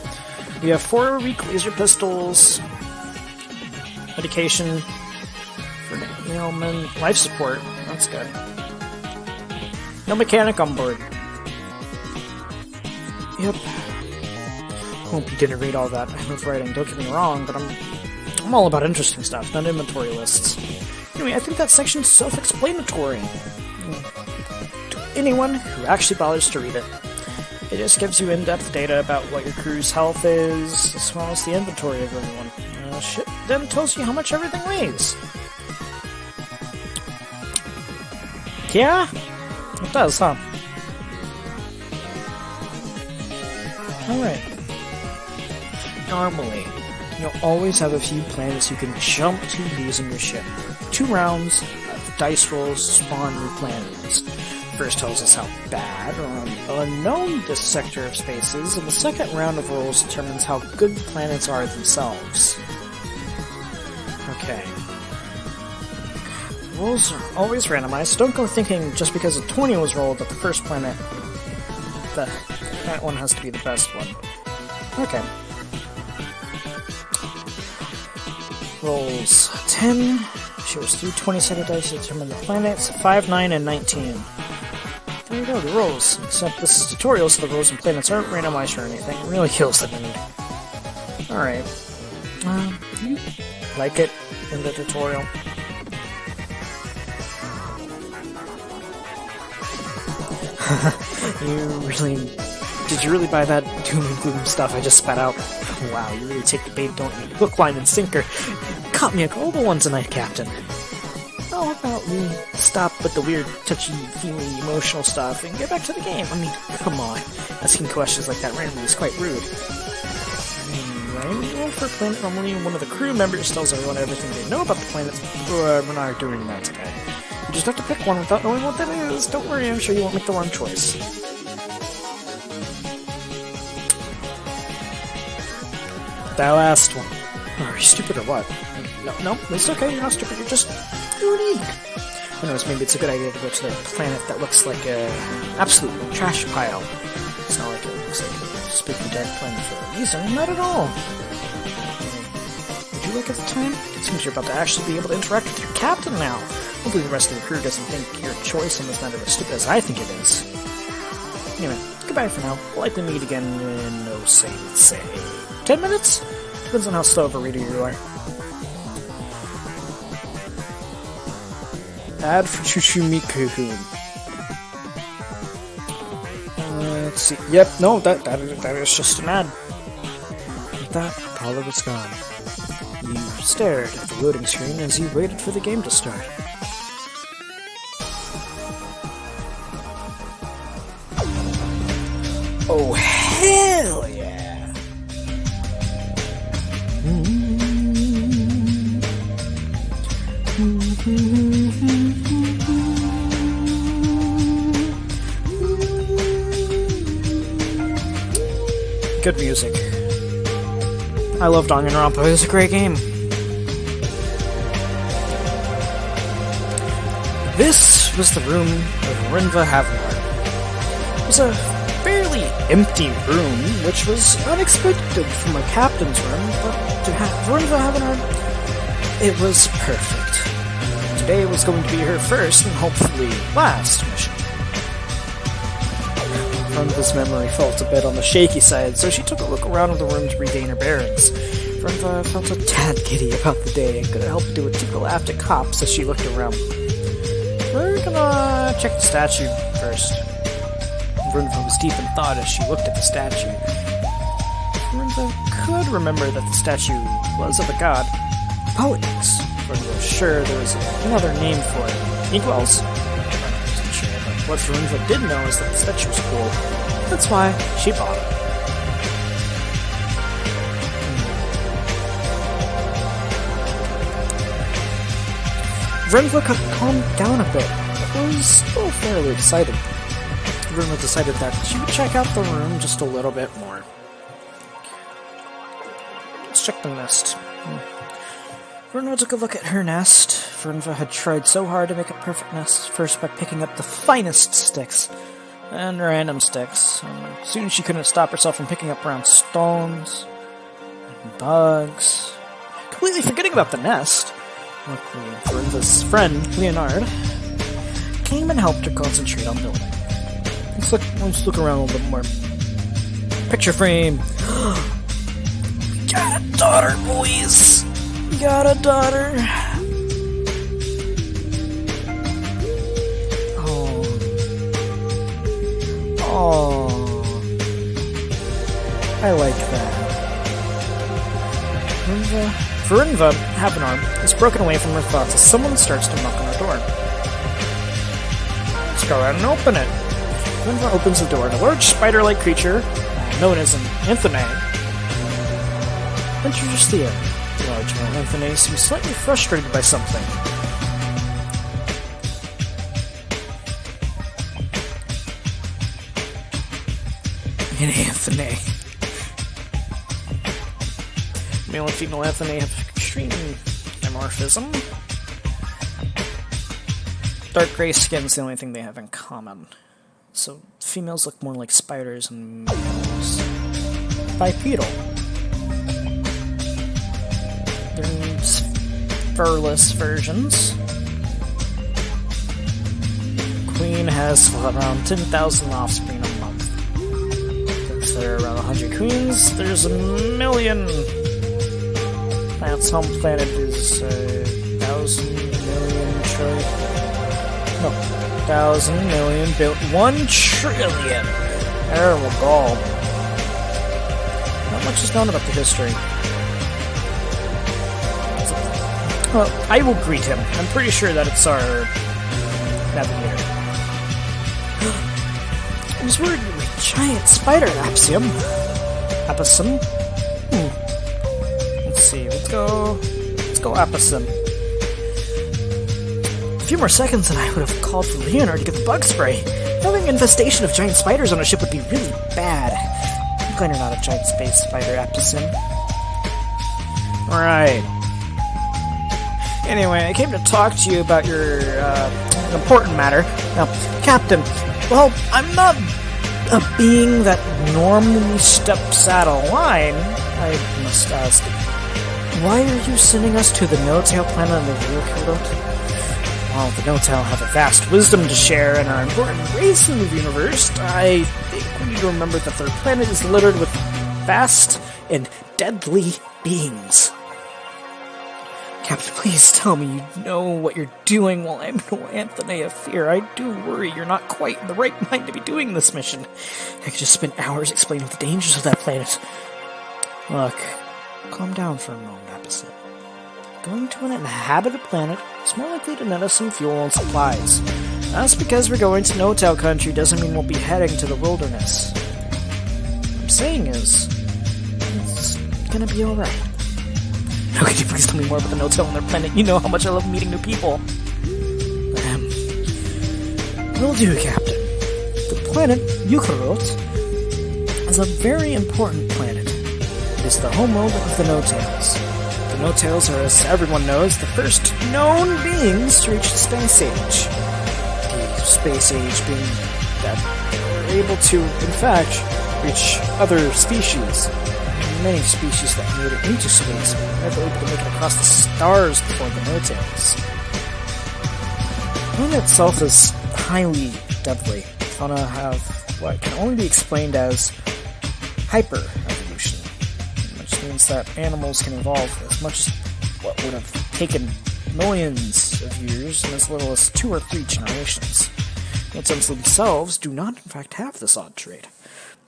We have 4 weak laser pistols, medication for ailment, life support. That's good. No mechanic on board. Yep. Hope you didn't read all that. I love writing, don't get me wrong, but I'm all about interesting stuff, not inventory lists. Anyway, I think that section's self-explanatory. Anyone who actually bothers to read it. It just gives you in-depth data about what your crew's health is, as well as the inventory of everyone. Shit then tells you how much everything weighs. Yeah? It does, huh? Alright. Normally, you'll always have a few planets you can jump to using your ship. 2 rounds of dice rolls spawn new planets. First tells us how bad or unknown this sector of space is, and the second round of rolls determines how good the planets are themselves. Okay. Rolls are always randomized, so don't go thinking just because a 20 was rolled that the first planet, that one has to be the best one. Okay. Rolls 10, shows 3 20-sided dice to determine the planets, 5, 9, and 19. There you go, the rolls. Except this is tutorial, so the rolls and planets aren't randomized or anything. It really kills the mood. Alright. You like it in the tutorial? Did you really buy that doom and gloom stuff I just spat out? Wow, you really take the bait, don't you? Hook, line, and sinker. caught me a global one tonight, Captain. How about we stop with the weird, touchy-feely, emotional stuff and get back to the game? I mean, come on. Asking questions like that randomly is quite rude. Right? Well, for a planet, normally one of the crew members tells everyone everything they know about the planet, but we're not doing that today. You just have to pick one without knowing what that is. Don't worry, I'm sure you won't make the wrong choice. That last one. Are you stupid or what? No, it's okay, you're not stupid, you're just unique. Who knows, maybe it's a good idea to go to the planet that looks like a absolute trash pile. It's not like it looks like a spooky dark planet for a reason, not at all. Would you like at the time? It seems you're about to actually be able to interact with your captain now. Hopefully the rest of the crew doesn't think your choice on this matter as stupid as I think it is. Anyway, goodbye for now. We'll likely meet again in, say 10 minutes? Depends on how slow of a reader you are. Ad for Chuchumiku-kun. Let's see. Yep, no, that is just an ad. With that, Apollo was gone. You stared at the loading screen as you waited for the game to start. Oh, hell yeah! Good music. I love Danganronpa. It was a great game. This was the room of Rinva Havenar. It was a fairly empty room, which was unexpected from a captain's room, but to have Rinva Havenar, it was perfect. Today was going to be her first and hopefully last mission. Rinva's memory felt a bit on the shaky side, so she took a look around the room to regain her bearings. Rinva felt a tad giddy about the day and couldn't help but do a tickle after cops as she looked around. We're gonna check the statue first. Rinva was deep in thought as she looked at the statue. Rinva could remember that the statue was of a god. Poetics. Rinva was sure there was another name for it. Inkwells? What Fortuna did know is that the statue was cool. That's why she bought it. Rinva calmed down a bit, but was still fairly excited. Rinva decided that she would check out the room just a little bit more. Let's check the nest. Rinva took a look at her nest. Rinva had tried so hard to make a perfect nest, first by picking up the finest sticks, and random sticks. And soon she couldn't stop herself from picking up round stones, and bugs, completely forgetting about the nest. Luckily, Rinva's friend, Leonard, came and helped her concentrate on building. Let's look around a little bit more. Picture frame! Got a daughter, boys! Got a daughter! Oh, I like that. Rinva Havenar is broken away from her thoughts as someone starts to knock on her door. Let's go ahead and open it. Rinva opens the door, and a large spider-like creature, known as an Anthony, enters the air. The large man Anthony seems slightly frustrated by something. And Anthony. Male and female Anthony have extreme dimorphism. Dark gray skin is the only thing they have in common. So females look more like spiders and males bipedal. There's furless versions. Queen has around 10,000 offspring a month. Since there are around 100 queens, there's 1 million. Planet's home planet is 1,000 million trillion. No, 1,000 million built 1 trillion. There we go. Not much is known about the history. Well, I will greet him. I'm pretty sure that it's our navigator. I was worried you were a giant spider, Apsium. Appium? Let's see, let's go Appium. A few more seconds and I would have called for Leonard to get the bug spray. Having an infestation of giant spiders on a ship would be really bad. I'm glad you're not a giant space spider, Appium. Alright. Anyway, I came to talk to you about your, important matter. Now, Captain, well, I'm not a being that normally steps out of line. I must ask, why are you sending us to the No-Tail planet on the Ryukuro? Well, the No-Tail have a vast wisdom to share and are an important race in the universe. I think we need to remember that their planet is littered with vast and deadly beings. Captain, please tell me you know what you're doing while I'm no Anthony of Fear. I do worry you're not quite in the right mind to be doing this mission. I could just spend hours explaining the dangers of that planet. Look, calm down for a moment, Appium. Going to an inhabited planet is more likely to net us some fuel and supplies. That's because we're going to No-Tail country doesn't mean we'll be heading to the wilderness. What I'm saying is, it's gonna be alright. Now, could you please tell me more about the No-Tail on their planet? You know how much I love meeting new people. Will do, Captain. The planet Yukarot is a very important planet. It is the homeworld of the No-Tails. The No-Tails are, as everyone knows, the first known beings to reach the space age. The space age being that they were able to, in fact, reach other species. Many species that made it into space, but never able to make it across the stars before the No-Tails. The planet itself is highly deadly. Fauna have what can only be explained as hyper-evolution, which means that animals can evolve as much as what would have taken millions of years in as little as 2 or 3 generations. No-Tails themselves do not, in fact, have this odd trait,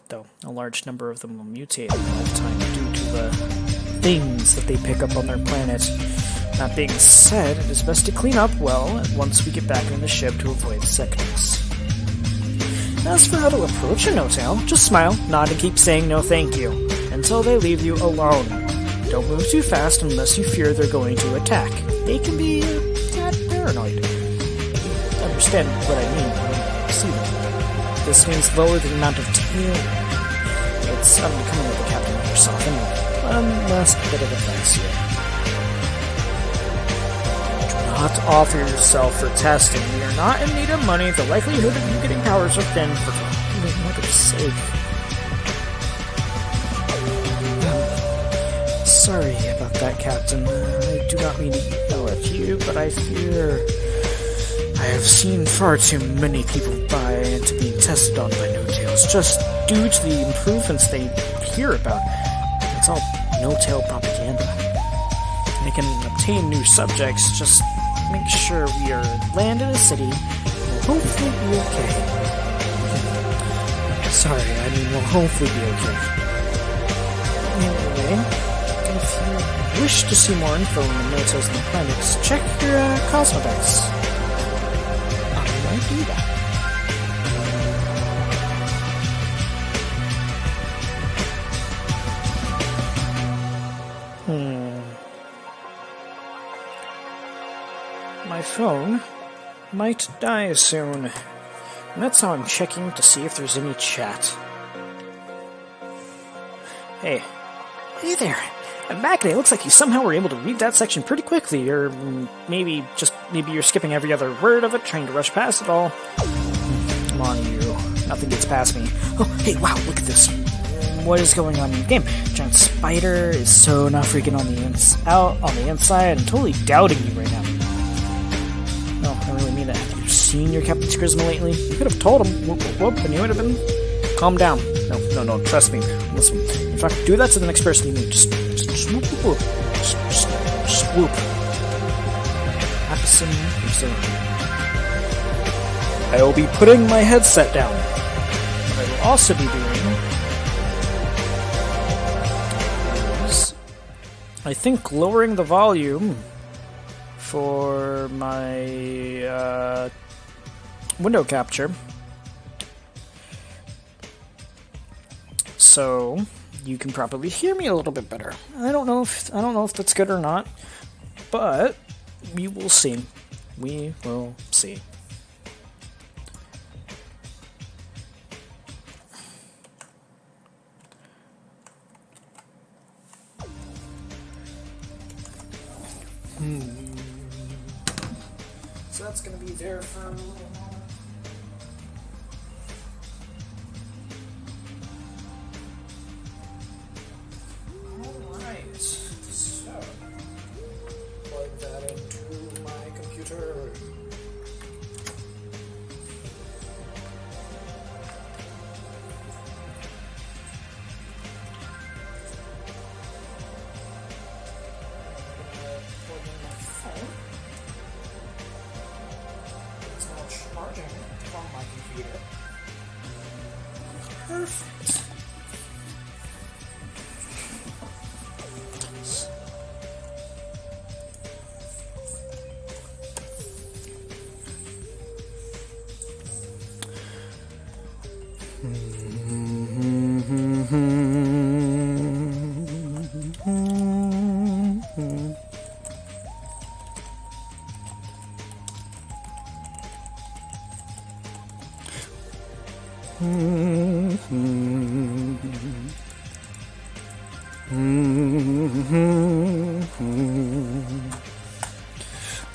though a large number of them will mutate in a lifetime due to the things that they pick up on their planet. That being said, it is best to clean up well once we get back in the ship to avoid sickness. As for how to approach a No-Tail, just smile, nod, and keep saying no thank you, until they leave you alone. Don't move too fast unless you fear they're going to attack. They can be a tad paranoid. Understand what I mean when you see them. This means lower the amount of tail. It's unbecoming of the captain like yourself anyway. One last bit of advice here. Do not offer yourself for testing. We are not in need of money. The likelihood of you getting powers are thin, for your mother's sake. Sorry about that, Captain. I do not mean to yell at you, but I fear I have seen far too many people buy into being tested on by No-Tails just due to the improvements they hear about. It's all No-Tail propaganda. They can obtain new subjects, just make sure we are land in a city, and we'll hopefully be okay. Sorry, I mean we'll hopefully be okay. Anyway, if you wish to see more info on the No-Tails and the planets, check your Cosmodex. I might do that. My phone might die soon. And that's how I'm checking to see if there's any chat. Hey there. I'm back and it looks like you somehow were able to read that section pretty quickly, or maybe you're skipping every other word of it, trying to rush past it all. Come on, you. Nothing gets past me. Oh, hey, wow, look at this. What is going on in the game? Giant spider is so not freaking on the inside and totally doubting you right now. No, I really mean that. Have you seen your Captain's charisma lately? You could have told him. Whoop, and you would have been... Calm down. No, trust me. Listen. In fact, do that to the next person you meet. Just swoop. Just swoop. I will be putting my headset down. What I will also be doing is, I think, lowering the volume for my window capture. So you can probably hear me a little bit better. I don't know if that's good or not, but we will see. We will see. So that's going to be there for a little while. Alright, so plug that into my computer. Plug in my phone. It's now charging from my computer. Perfect.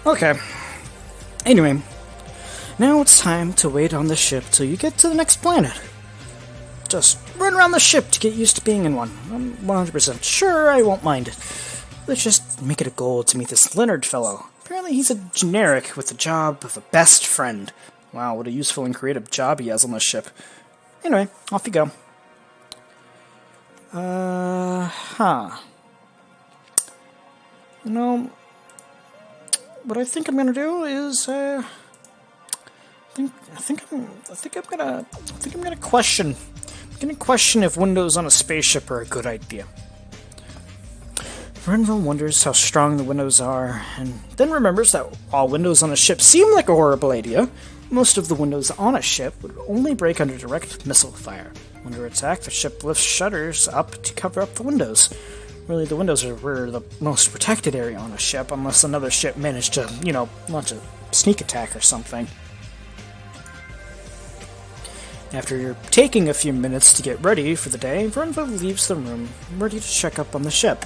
Okay. Anyway, now it's time to wait on the ship till you get to the next planet. Just run around the ship to get used to being in one. I'm 100% sure I won't mind it. Let's just make it a goal to meet this Leonard fellow. Apparently he's a generic with the job of a best friend. Wow, what a useful and creative job he has on this ship. Anyway, off you go. You know, what I think I'm gonna do is, I think I'm gonna question if windows on a spaceship are a good idea. Renville wonders how strong the windows are, and then remembers that all windows on a ship seem like a horrible idea. Most of the windows on a ship would only break under direct missile fire. Under attack, the ship lifts shutters up to cover up the windows. Really, the windows were the most protected area on a ship, unless another ship managed to, launch a sneak attack or something. After taking a few minutes to get ready for the day, Renville leaves the room, ready to check up on the ship.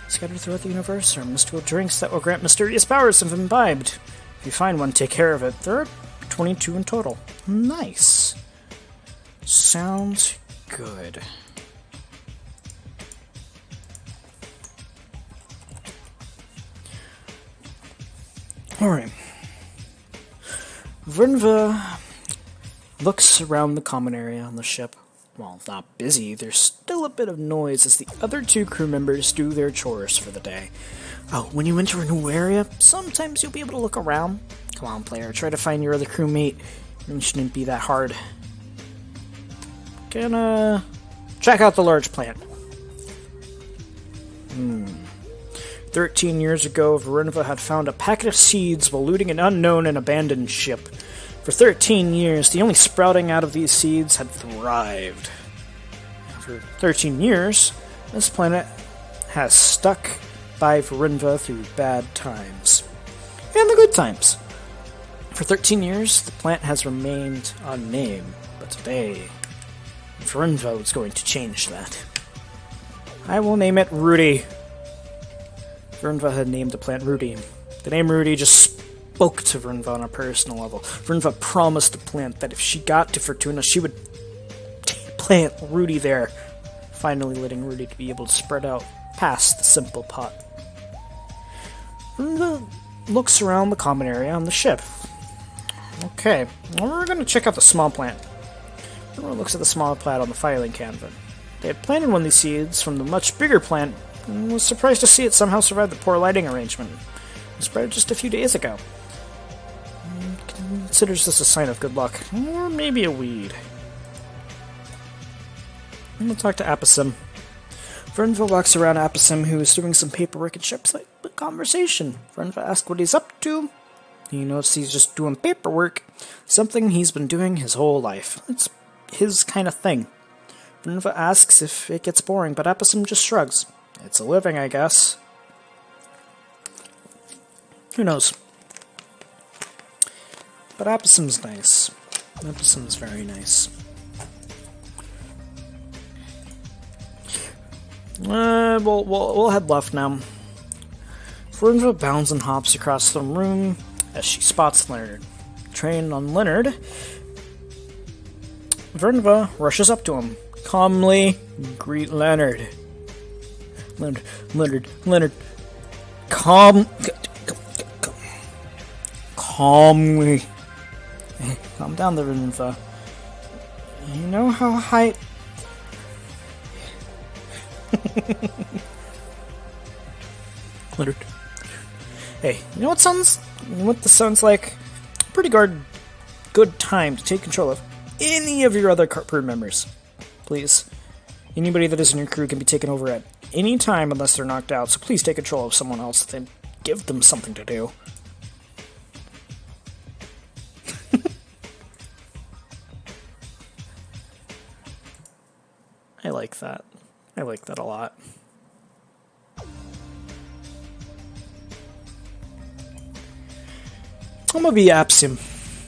Scattered throughout the universe are mystical drinks that will grant mysterious powers if imbibed. If you find one, take care of it. There are 22 in total. Nice. Sounds good. Alright. Vrinva looks around the common area on the ship. While not busy, there's still a bit of noise as the other two crew members do their chores for the day. Oh, when you enter a new area, sometimes you'll be able to look around. Come on, player, try to find your other crewmate. It shouldn't be that hard. Gonna check out the large plant. 13 years ago, Verinva had found a packet of seeds while looting an unknown and abandoned ship. For 13 years, the only sprouting out of these seeds had thrived. For 13 years, this planet has stuck by Verinva through bad times. And the good times. For 13 years, the plant has remained unnamed, but today, Verinva is going to change that. I will name it Rudy. Verinva had named the plant Rudy. The name Rudy just spoke to Verinva on a personal level. Verinva promised the plant that if she got to Fortuna, she would plant Rudy there, finally letting Rudy be able to spread out past the simple pot. Verinva looks around the common area on the ship. Okay, well, we're going to check out the small plant. Verinva looks at the small plant on the filing cabinet. They had planted one of these seeds from the much bigger plant, and was surprised to see it somehow survive the poor lighting arrangement. It was spread just a few days ago. Considers this a sign of good luck, or maybe a weed. I'm gonna talk to Apisim. Vernva walks around Apicim, who is doing some paperwork, and ships like a conversation. Vernva asks what he's up to. He knows he's just doing paperwork, something he's been doing his whole life. It's his kind of thing. Vernva asks if it gets boring, but Apicim just shrugs. It's a living, I guess. Who knows? But Apicim's nice. Apicim's very nice. We'll head left now. Vernva bounds and hops across the room as she spots Leonard. Trained on Leonard, Vernva rushes up to him. Calmly greet Leonard. Leonard. Calmly. Calm down there, Vernva. You know how high... Leonard. Hey, you know what this sounds like? Pretty good time to take control of any of your other crew members. Please. Anybody that is in your crew can be taken over at any time unless they're knocked out, so please take control of someone else and give them something to do. I like that. I like that a lot. I'm gonna be Apicim.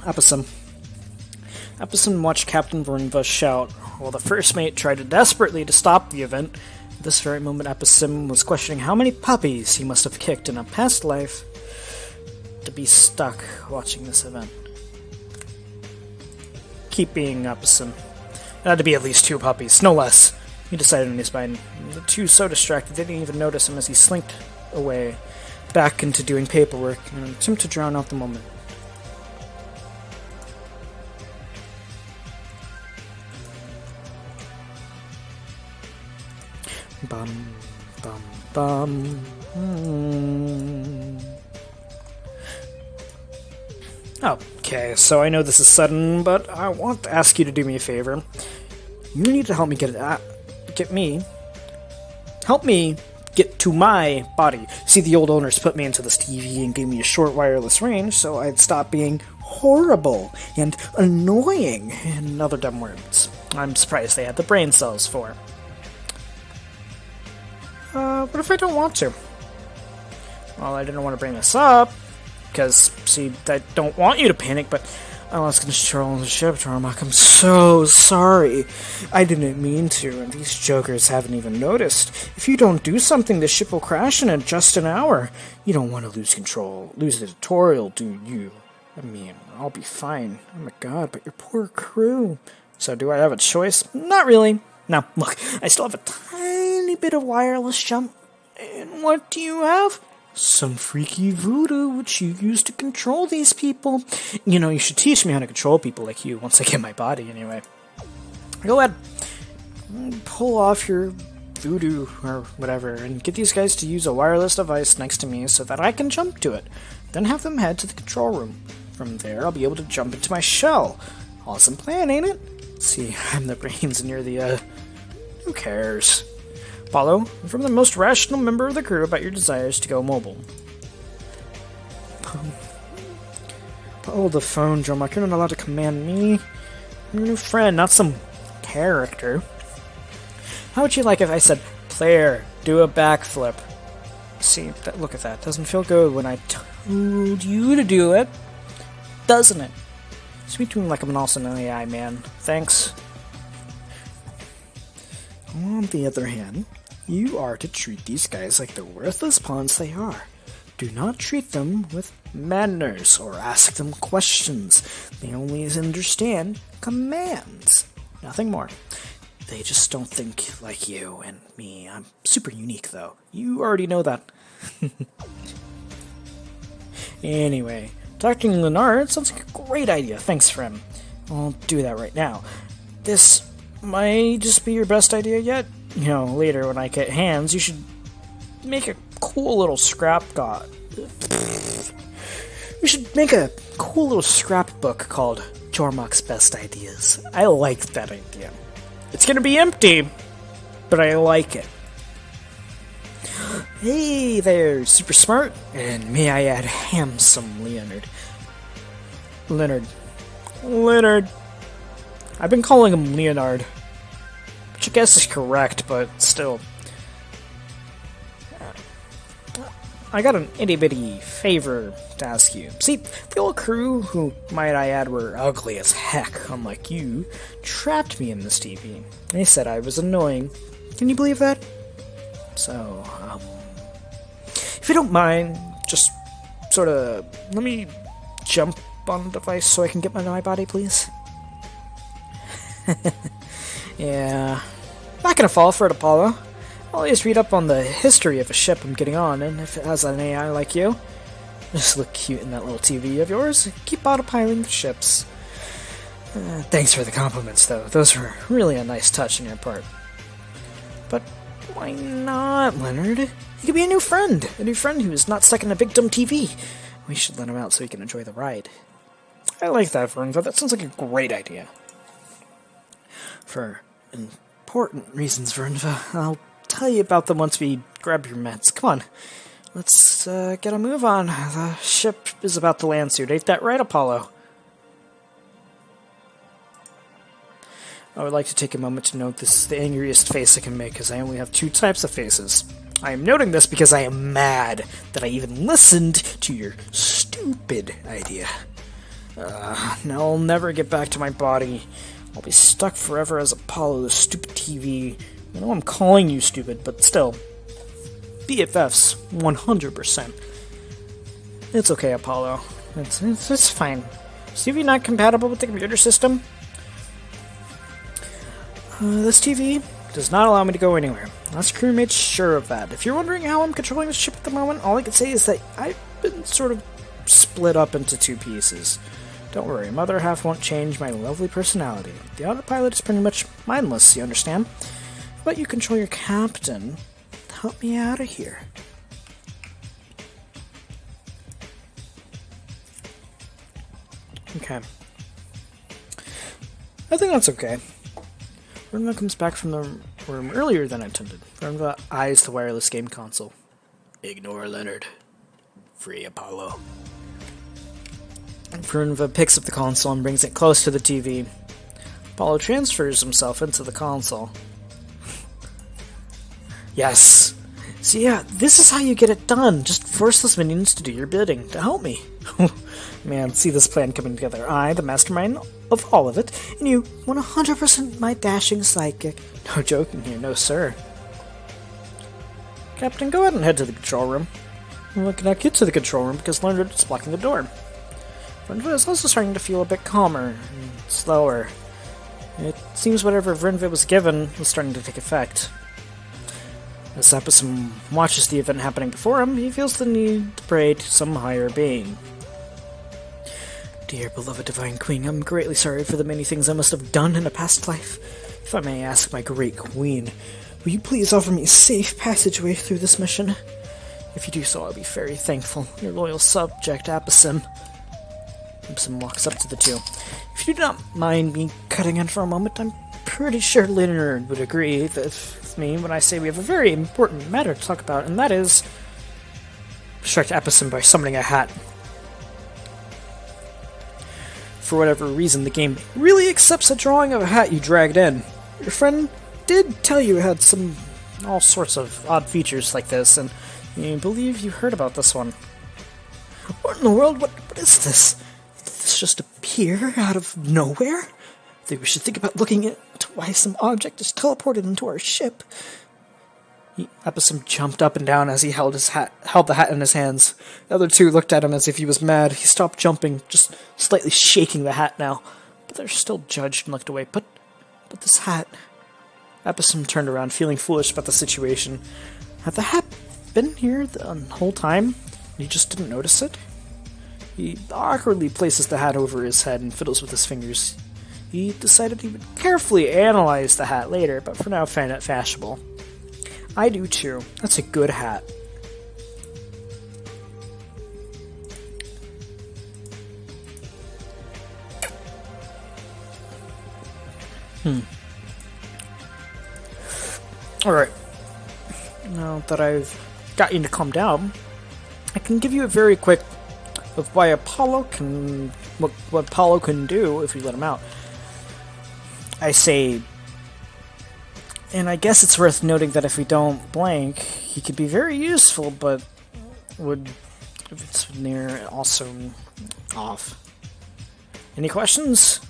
Apicim watched Captain Vernva shout while the first mate tried desperately to stop the event. At this very moment, Apicim was questioning how many puppies he must have kicked in a past life to be stuck watching this event. Keep being Apicim. It had to be at least 2 puppies, no less. He decided in his mind. The 2 so distracted they didn't even notice him as he slinked away, back into doing paperwork in an attempt to drown out the moment. Bum, bum, bum. Okay, so I know this is sudden, but I want to ask you to do me a favor. You need to help me help me get to my body. See, the old owners put me into this TV and gave me a short wireless range so I'd stop being horrible and annoying, in other dumb words. I'm surprised they had the brain cells for. What if I don't want to? Well, I didn't want to bring this up, because, see, I don't want you to panic, but I lost control of the ship, Tarmac. I'm so sorry. I didn't mean to, and these jokers haven't even noticed. If you don't do something, the ship will crash in just an hour. You don't want to lose the tutorial, do you? I mean, I'll be fine. Oh my god, but your poor crew. So do I have a choice? Not really. Now, look, I still have a tiny bit of wireless jump. And what do you have? Some freaky voodoo which you use to control these people. You know, you should teach me how to control people like you once I get my body, anyway. Go ahead. Pull off your voodoo or whatever and get these guys to use a wireless device next to me so that I can jump to it. Then have them head to the control room. From there, I'll be able to jump into my shell. Awesome plan, ain't it? See, I'm the brains and you're the, who cares? Follow from the most rational member of the crew about your desires to go mobile. Hold the phone, Jomak. You're not allowed to command me. I'm your new friend, not some character. How would you like if I said, player, do a backflip? See, look at that. Doesn't feel good when I told you to do it, doesn't it? Speak to me like I'm an awesome AI, man. Thanks. On the other hand, you are to treat these guys like the worthless pawns they are. Do not treat them with manners or ask them questions. They only understand commands. Nothing more. They just don't think like you and me. I'm super unique, though. You already know that. Anyway, talking to Leonard sounds like a great idea. Thanks, friend. I'll do that right now. This might just be your best idea yet. You know, later when I get hands, you should make a cool little scrapbook. We should make a cool little scrapbook called Jormok's Best Ideas. I like that idea. It's gonna be empty, but I like it. Hey there, super smart, and may I add handsome Leonard. Leonard. I've been calling him Leonard, which I guess is correct, but still. I got an itty-bitty favor to ask you. See, the old crew, who, might I add, were ugly as heck, unlike you, trapped me in this TV. They said I was annoying. Can you believe that? So, if you don't mind, just sort of let me jump on the device so I can get my body, please? Yeah. Not gonna fall for it, Apollo. Always read up on the history of a ship I'm getting on, and if it has an AI like you, just look cute in that little TV of yours, keep autopiloting the ships. Thanks for the compliments, though. Those were really a nice touch on your part. But why not, Leonard? He could be a new friend who is not stuck in a big dumb TV. We should let him out so he can enjoy the ride. I like that, Vernva. That sounds like a great idea. For important reasons, Vernva. I'll tell you about them once we grab your meds. Come on. Let's get a move on. The ship is about to land soon. Ain't that right, Apollo? I would like to take a moment to note this is the angriest face I can make, as I only have 2 types of faces. I am noting this because I am mad that I even listened to your stupid idea. Now I'll never get back to my body. I'll be stuck forever as Apollo, the stupid TV. I know I'm calling you stupid, but still. BFFs, 100%. It's okay, Apollo. It's fine. CV not compatible with the computer system? This TV does not allow me to go anywhere. Us crew made sure of that. If you're wondering how I'm controlling the ship at the moment, all I can say is that I've been sort of split up into 2 pieces. Don't worry, my other half won't change my lovely personality. The autopilot is pretty much mindless, you understand? But you control your captain to help me out of here. Okay. I think that's okay. Vernva comes back from the room earlier than intended. Vernva eyes the wireless game console. Ignore Leonard. Free Apollo. Vernva picks up the console and brings it close to the TV. Apollo transfers himself into the console. Yes! So yeah, this is how you get it done. Just force those minions to do your bidding, to help me. Man, see this plan coming together. I, the mastermind of all of it, and you, 100% my dashing sidekick. No joking here, no sir. Captain, go ahead and head to the control room. Well, I cannot get to the control room because Leonard is blocking the door. Vernva is also starting to feel a bit calmer and slower. It seems whatever Vernva was given was starting to take effect. As Epsom watches the event happening before him, he feels the need to pray to some higher being. Dear beloved Divine Queen, I'm greatly sorry for the many things I must have done in a past life. If I may ask, my great queen, will you please offer me a safe passageway through this mission? If you do so, I'll be very thankful. Your loyal subject, Epsom. Epsom walks up to the 2. If you do not mind me cutting in for a moment, I'm pretty sure Leonard would agree with me when I say we have a very important matter to talk about, and that is... distract Epsom by summoning a hat. For whatever reason, the game really accepts a drawing of a hat you dragged in. Your friend did tell you it had all sorts of odd features like this, and you believe you heard about this one. What in the world? What is this? Did this just appear out of nowhere? I think we should think about looking into why some object is teleported into our ship. Epsom jumped up and down as he held the hat in his hands. The other 2 looked at him as if he was mad. He stopped jumping, just slightly shaking the hat now. But they're still judged and looked away. But this hat... Epsom turned around, feeling foolish about the situation. Had the hat been here the whole time, and he just didn't notice it? He awkwardly places the hat over his head and fiddles with his fingers. He decided he would carefully analyze the hat later, but for now find it fashionable. I do too. That's a good hat. Alright. Now that I've got you to calm down, I can give you a very quick of why Apollo can... what Apollo can do if we let him out. I say... And I guess it's worth noting that if we don't blank, he could be very useful, but would... if it's near, also off. Any questions?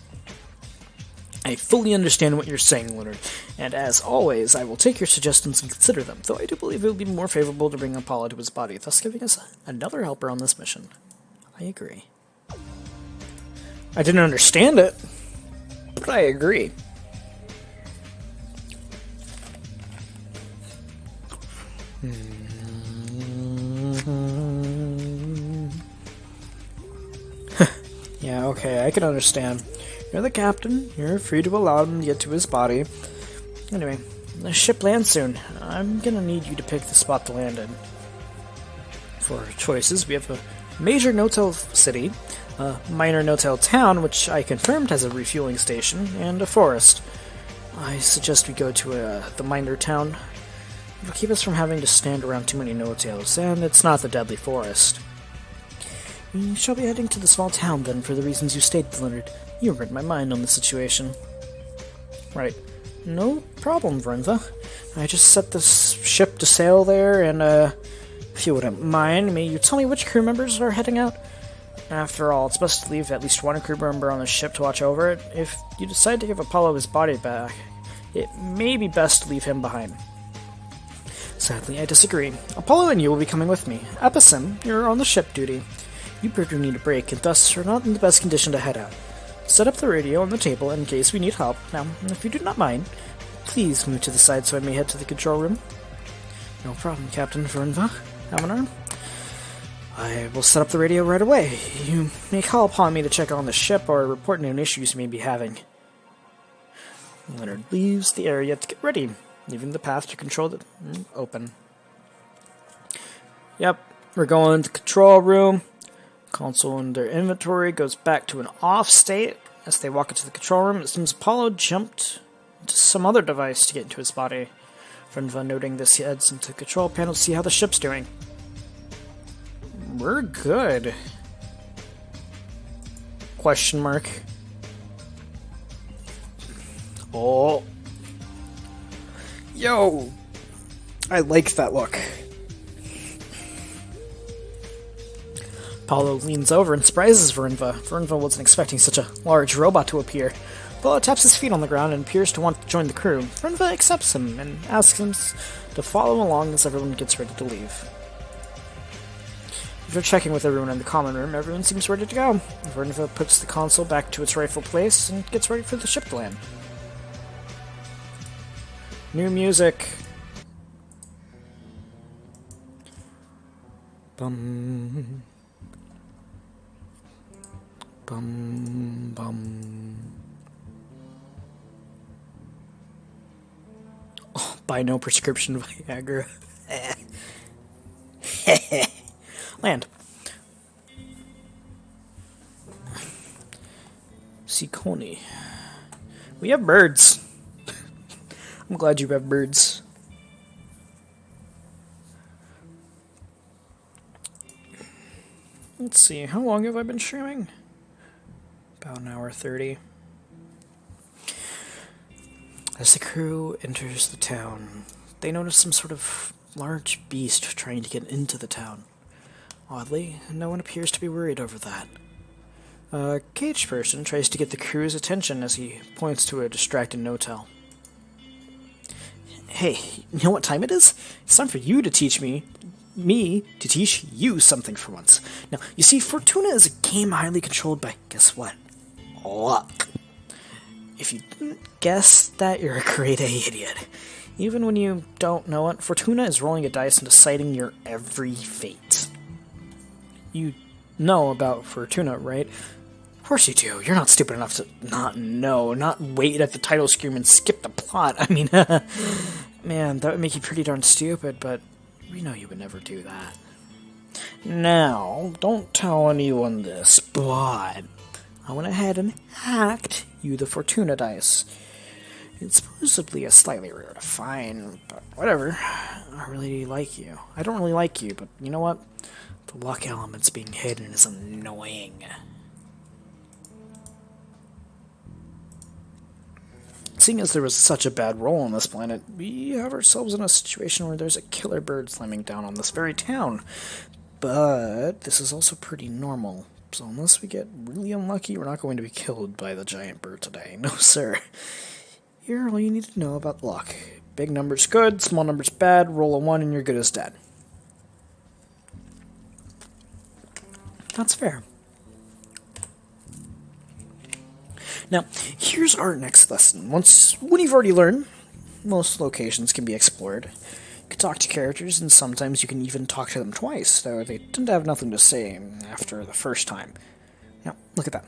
I fully understand what you're saying, Leonard, and as always, I will take your suggestions and consider them, though I do believe it would be more favorable to bring Apollo to his body, thus giving us another helper on this mission. I agree. I didn't understand it, but I agree. Yeah, okay, I can understand. You're the captain. You're free to allow him to get to his body. Anyway, the ship lands soon. I'm gonna need you to pick the spot to land in. For choices, we have a major no-tell city, a minor no-tell town, which I confirmed has a refueling station, and a forest. I suggest we go to the minor town. It'll keep us from having to stand around too many no-tails, and it's not the deadly forest. We shall be heading to the small town, then, for the reasons you stated, Leonard. You read my mind on the situation. Right. No problem, Vrenva. I just set this ship to sail there, and, if you wouldn't mind, may you tell me which crew members are heading out? After all, it's best to leave at least one crew member on the ship to watch over it. If you decide to give Apollo his body back, it may be best to leave him behind. Sadly, I disagree. Apollo and you will be coming with me. Epicem, you're on the ship duty. You appear to need a break, and thus are not in the best condition to head out. Set up the radio on the table in case we need help. Now, if you do not mind, please move to the side so I may head to the control room. No problem, Captain Vernva. Amanar. I will set up the radio right away. You may call upon me to check on the ship or report any issues you may be having. Leonard leaves the area to get ready, leaving the path to control the open. Yep, we're going to control room. Console in their inventory goes back to an off state. As they walk into the control room, it seems Apollo jumped into some other device to get into his body. Vernva noting this, he heads into the control panel to see how the ship's doing. We're good. Question mark. Oh. Yo! I like that look. Apollo leans over and surprises Vernva. Vernva wasn't expecting such a large robot to appear. Apollo taps his feet on the ground and appears to want to join the crew. Vernva accepts him and asks him to follow along as everyone gets ready to leave. After checking with everyone in the common room, everyone seems ready to go. Vernva puts the console back to its rightful place and gets ready for the ship to land. New music. Bum. Bum, bum. Oh, buy no prescription Viagra. Land. Sikoni. We have birds. I'm glad you have birds. Let's see, how long have I been streaming? About an hour 30. As the crew enters the town, they notice some sort of large beast trying to get into the town. Oddly, no one appears to be worried over that. A caged person tries to get the crew's attention as he points to a distracted no-tell. Hey, you know what time it is? It's time for you to teach me to teach you something for once. Now, you see, Fortuna is a game highly controlled by, guess what? Luck. If you didn't guess that, you're a grade A idiot. Even when you don't know it, Fortuna is rolling a dice and deciding your every fate. You know about Fortuna, right? Of course you do. You're not stupid enough to not know, not wait at the title screen and skip the plot. I mean, man, that would make you pretty darn stupid, but we know you would never do that. Now, don't tell anyone this, but I went ahead and hacked you the Fortuna dice. It's supposedly a slightly rare to find, but whatever. I really like you. I don't really like you, but you know what? The luck element's being hidden is annoying. Seeing as there was such a bad roll on this planet, we have ourselves in a situation where there's a killer bird slamming down on this very town. But this is also pretty normal. So unless we get really unlucky, we're not going to be killed by the giant bird today. No, sir. Here, all you need to know about luck. Big numbers good, small numbers bad, roll a 1 and you're good as dead. That's fair. Now, here's our next lesson. When you've already learned, most locations can be explored. You can talk to characters, and sometimes you can even talk to them twice, though they tend to have nothing to say after the first time. Now, look at that.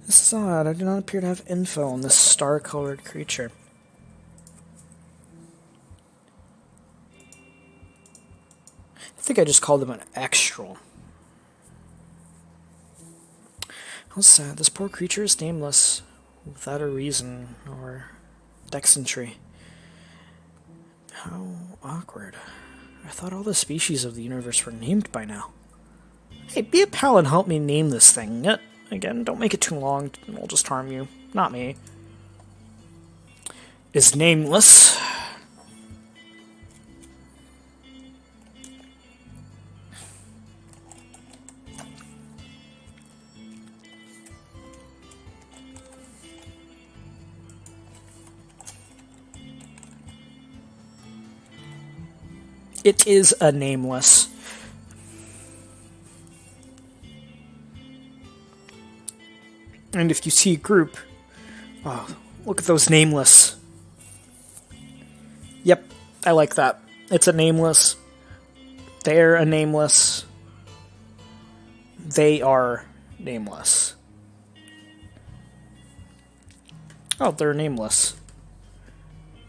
This is odd. I do not appear to have info on this star-colored creature. I think I just called him an extral. How sad. This poor creature is nameless, without a reason or dexentry. How awkward. I thought all the species of the universe were named by now. Hey, be a pal and help me name this thing. Again, don't make it too long, it'll just harm you. Not me. Is nameless. It is a nameless. And if you see a group, oh, look at those nameless. Yep, I like that. It's a nameless. They're a nameless. They are nameless. Oh, they're nameless.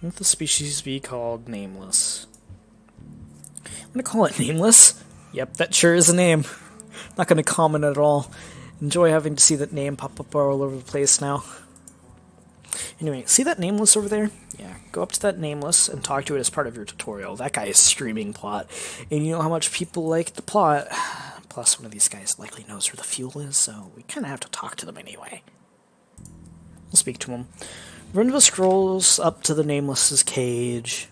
Let the species be called nameless. I'm gonna call it nameless. Yep, that sure is a name. Not gonna comment at all. Enjoy having to see that name pop up all over the place now. Anyway, see that nameless over there? Yeah, go up to that nameless and talk to it as part of your tutorial. That guy is screaming plot. And you know how much people like the plot. Plus, one of these guys likely knows where the fuel is, so we kind of have to talk to them anyway. We'll speak to him. Renva scrolls up to the nameless's cage.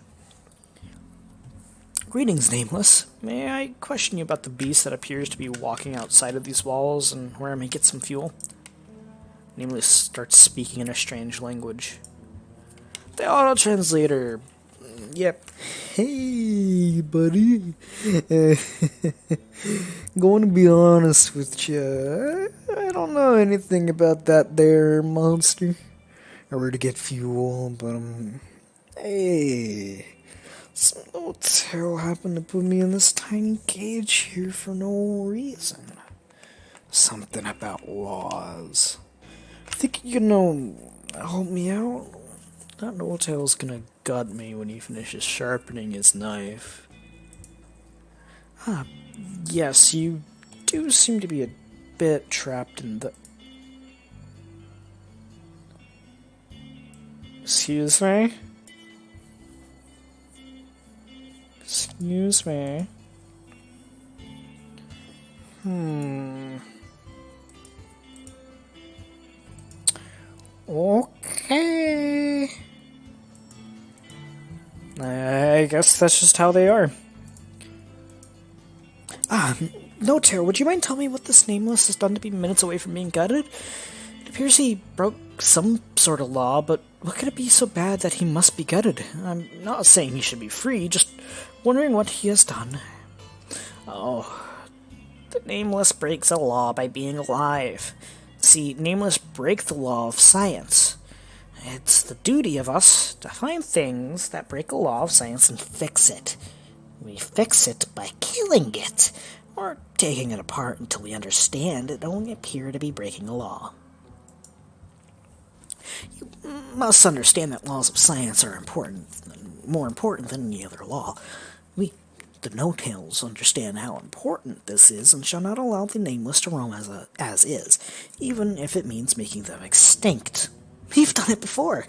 Greetings, Nameless. May I question you about the beast that appears to be walking outside of these walls and where I may get some fuel? Nameless starts speaking in a strange language. The auto-translator. Yep. Hey, buddy. Going to be honest with you. I don't know anything about that there monster. Or where to get fuel, but hey. Some hotel happened to put me in this tiny cage here for no reason. Something about laws. Think you can, help me out? That hotel's gonna gut me when he finishes sharpening his knife. Ah, yes, you do seem to be a bit trapped in the... Excuse me? Excuse me. Okay. I guess that's just how they are. No, Tara, would you mind telling me what this nameless has done to be minutes away from being gutted? It appears he broke some sort of law, but what could it be so bad that he must be gutted? I'm not saying he should be free, just wondering what he has done. Oh, the Nameless breaks a law by being alive. See, Nameless break the law of science. It's the duty of us to find things that break a law of science and fix it. We fix it by killing it, or taking it apart until we understand it only appear to be breaking a law. You must understand that laws of science are important, more important than any other law. We, the No-Tails, understand how important this is and shall not allow the Nameless to roam as is, even if it means making them extinct. We've done it before.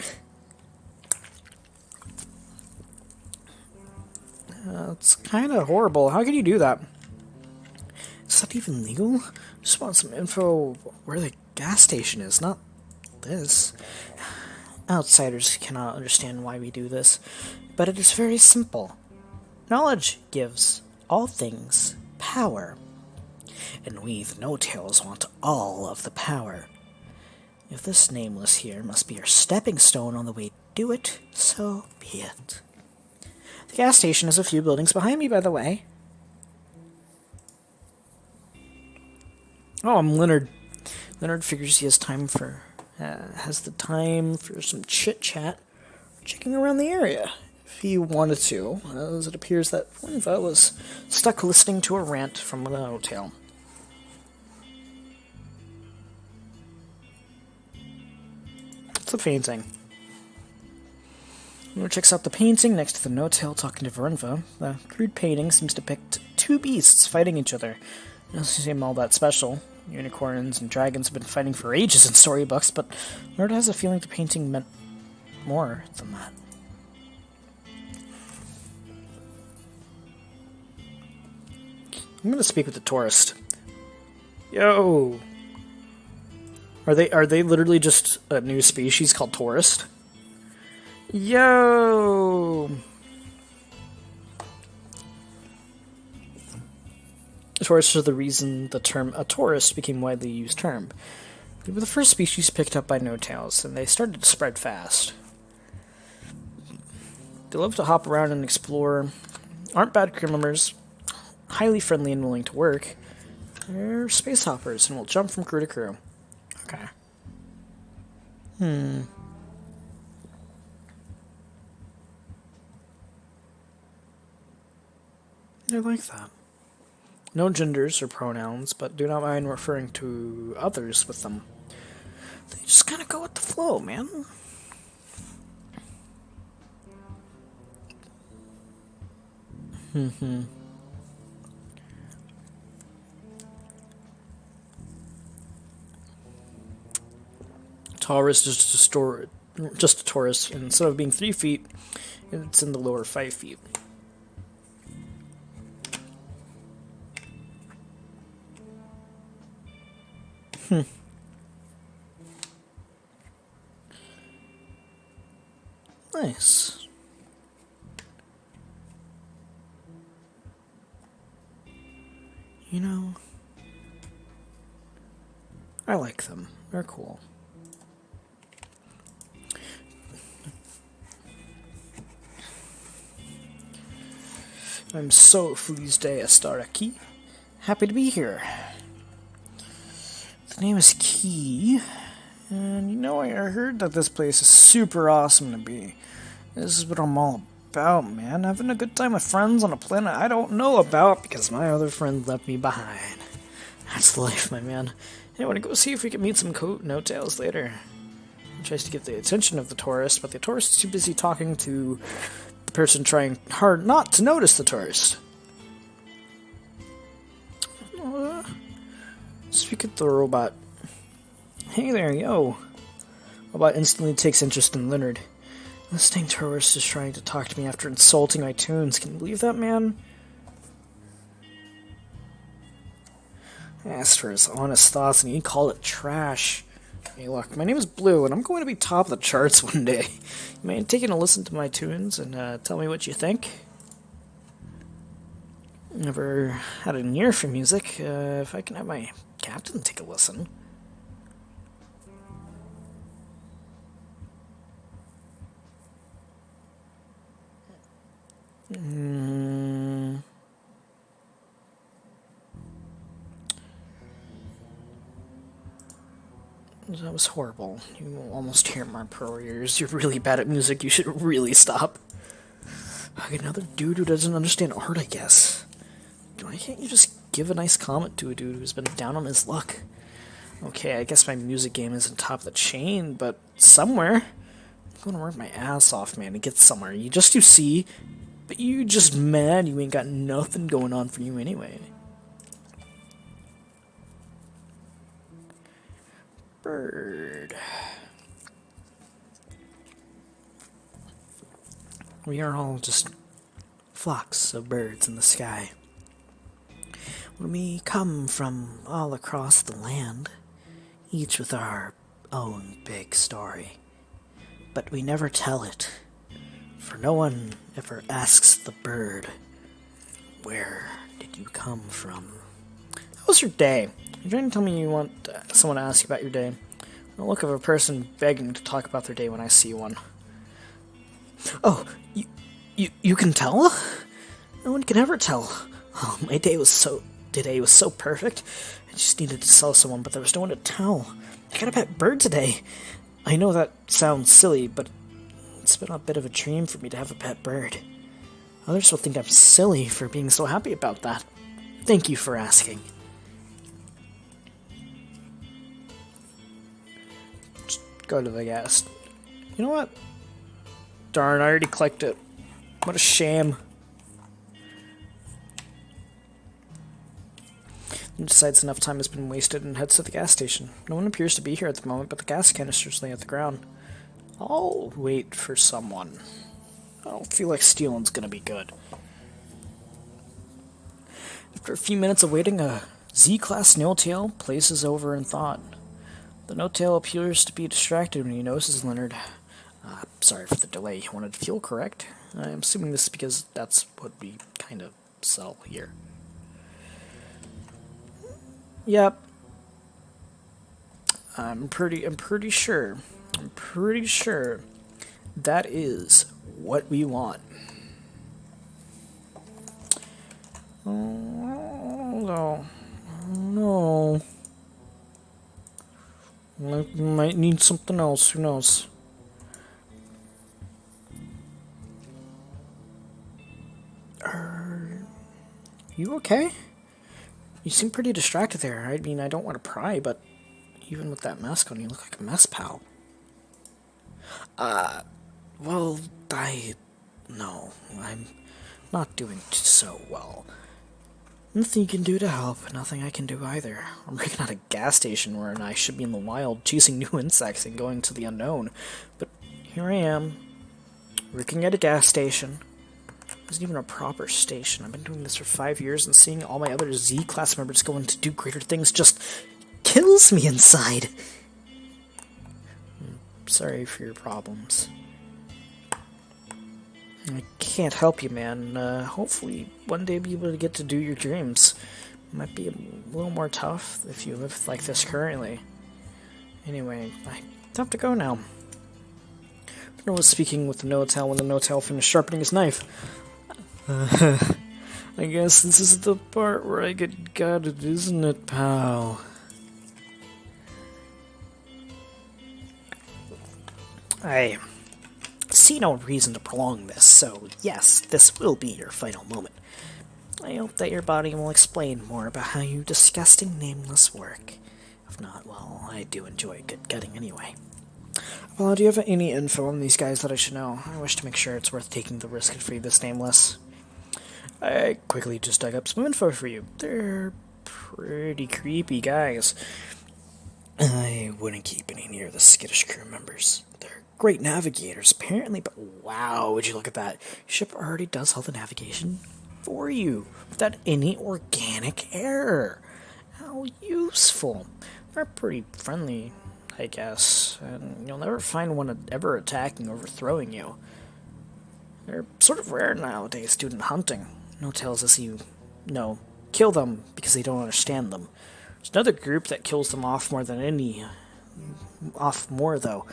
It's kind of horrible. How can you do that? Is that even legal? Just want some info where the gas station is, not this. Outsiders cannot understand why we do this, but it is very simple. Knowledge gives all things power, and we, the No-Tails, want all of the power. If this nameless here must be our stepping stone on the way to do it, so be it. The gas station is a few buildings behind me, by the way. Oh, I'm Leonard. Leonard figures he has the time for some chit-chat, checking around the area. If he wanted to, as it appears that Fortuna was stuck listening to a rant from the hotel. It's a painting. Leonard checks out the painting next to the no-tail talking to Vernva. The crude painting seems to depict two beasts fighting each other. It doesn't seem all that special. Unicorns and dragons have been fighting for ages in storybooks, but Leonard has a feeling the painting meant more than that. I'm gonna speak with the tourist. Yo! Are they literally just a new species called tourist? Yo! Tourists are the reason the term a tourist became a widely used term. They were the first species picked up by no-tails, and they started to spread fast. They love to hop around and explore, aren't bad crew members, highly friendly and willing to work. They're space hoppers and will jump from crew to crew. Okay. I like that. No genders or pronouns, but do not mind referring to others with them. They just kind of go with the flow, man. Taurus is just a Taurus. Instead of being 3 feet, it's in the lower 5 feet. Nice. You know, I like them. They're cool. I'm so feliz de estar aquí. Happy to be here. The name is Key, and you know, I heard that this place is super awesome to be. This is what I'm all about, man. Having a good time with friends on a planet I don't know about because my other friend left me behind. That's life, my man. I want to go see if we can meet some no-tails later. He tries to get the attention of the tourist, but the tourist is too busy talking to the person trying hard not to notice the tourist. Speak of the robot. Hey there, yo. Robot instantly takes interest in Leonard. This dang tourist is trying to talk to me after insulting my tunes. Can you believe that, man? I asked for his honest thoughts and he called it trash. Hey, look, my name is Blue and I'm going to be top of the charts one day. You mind taking a listen to my tunes and tell me what you think? Never had an ear for music. If I can have my captain take a listen. That was horrible. You will almost hear my pro ears. You're really bad at music. You should really stop. Another dude who doesn't understand art, I guess. Why can't you just give a nice comment to a dude who's been down on his luck? Okay, I guess my music game isn't top of the chain, but somewhere. I'm gonna work my ass off, man, to get somewhere. You just do C, but you just mad you ain't got nothing going on for you anyway. Bird. We are all just flocks of birds in the sky. When we come from all across the land, each with our own big story. But we never tell it, for no one ever asks the bird, where did you come from? How was your day? You're trying to tell me you want someone to ask you about your day. The look of a person begging to talk about their day when I see one. Oh, you can tell? No one can ever tell. Oh, my day was so perfect. I just needed to tell someone, but there was no one to tell. I got a pet bird today. I know that sounds silly, but it's been a bit of a dream for me to have a pet bird. Others will think I'm silly for being so happy about that. Thank you for asking. Just go to the gas. You know what? Darn, I already clicked it. What a shame. He decides enough time has been wasted and heads to the gas station. No one appears to be here at the moment, but the gas canisters lay at the ground. I'll wait for someone. I don't feel like stealing's gonna be good. After a few minutes of waiting, a Z-class no-tail places over in thought. The no-tail appears to be distracted when he notices Leonard. Sorry for the delay. You wanted fuel, correct? I'm assuming this is because that's what we kind of sell here. Yep. I'm pretty sure that is what we want. Oh no. Might need something else, who knows? Are you okay? You seem pretty distracted there. I mean, I don't want to pry, but even with that mask on, you look like a mess, pal. Well, no, I'm not doing so well. Nothing you can do to help, nothing I can do either. I'm working at a gas station where I should be in the wild, chasing new insects and going to the unknown. But here I am, working at a gas station. It wasn't even a proper station. I've been doing this for 5 years, and seeing all my other Z-class members go on to do greater things just kills me inside. Sorry for your problems. I can't help you, man. Hopefully, one day be able to get to do your dreams. Might be a little more tough if you live like this currently. Anyway, I have to go now. I was speaking with the no-tail when the no-tail finished sharpening his knife. I guess this is the part where I get gutted, isn't it, pal? I see no reason to prolong this, so yes, this will be your final moment. I hope that your body will explain more about how you disgusting nameless work. If not, well, I do enjoy good gutting anyway. Well, do you have any info on these guys that I should know? I wish to make sure it's worth taking the risk and free this nameless. I quickly just dug up some info for you. They're pretty creepy guys. I wouldn't keep any near the skittish crew members. They're great navigators, apparently, but wow, would you look at that. Your ship already does all the navigation for you, without any organic error. How useful. They're pretty friendly, I guess, and you'll never find one ever attacking or overthrowing you. They're sort of rare nowadays due to hunting. No tells us you kill them because they don't understand them. There's another group that kills them off more, though.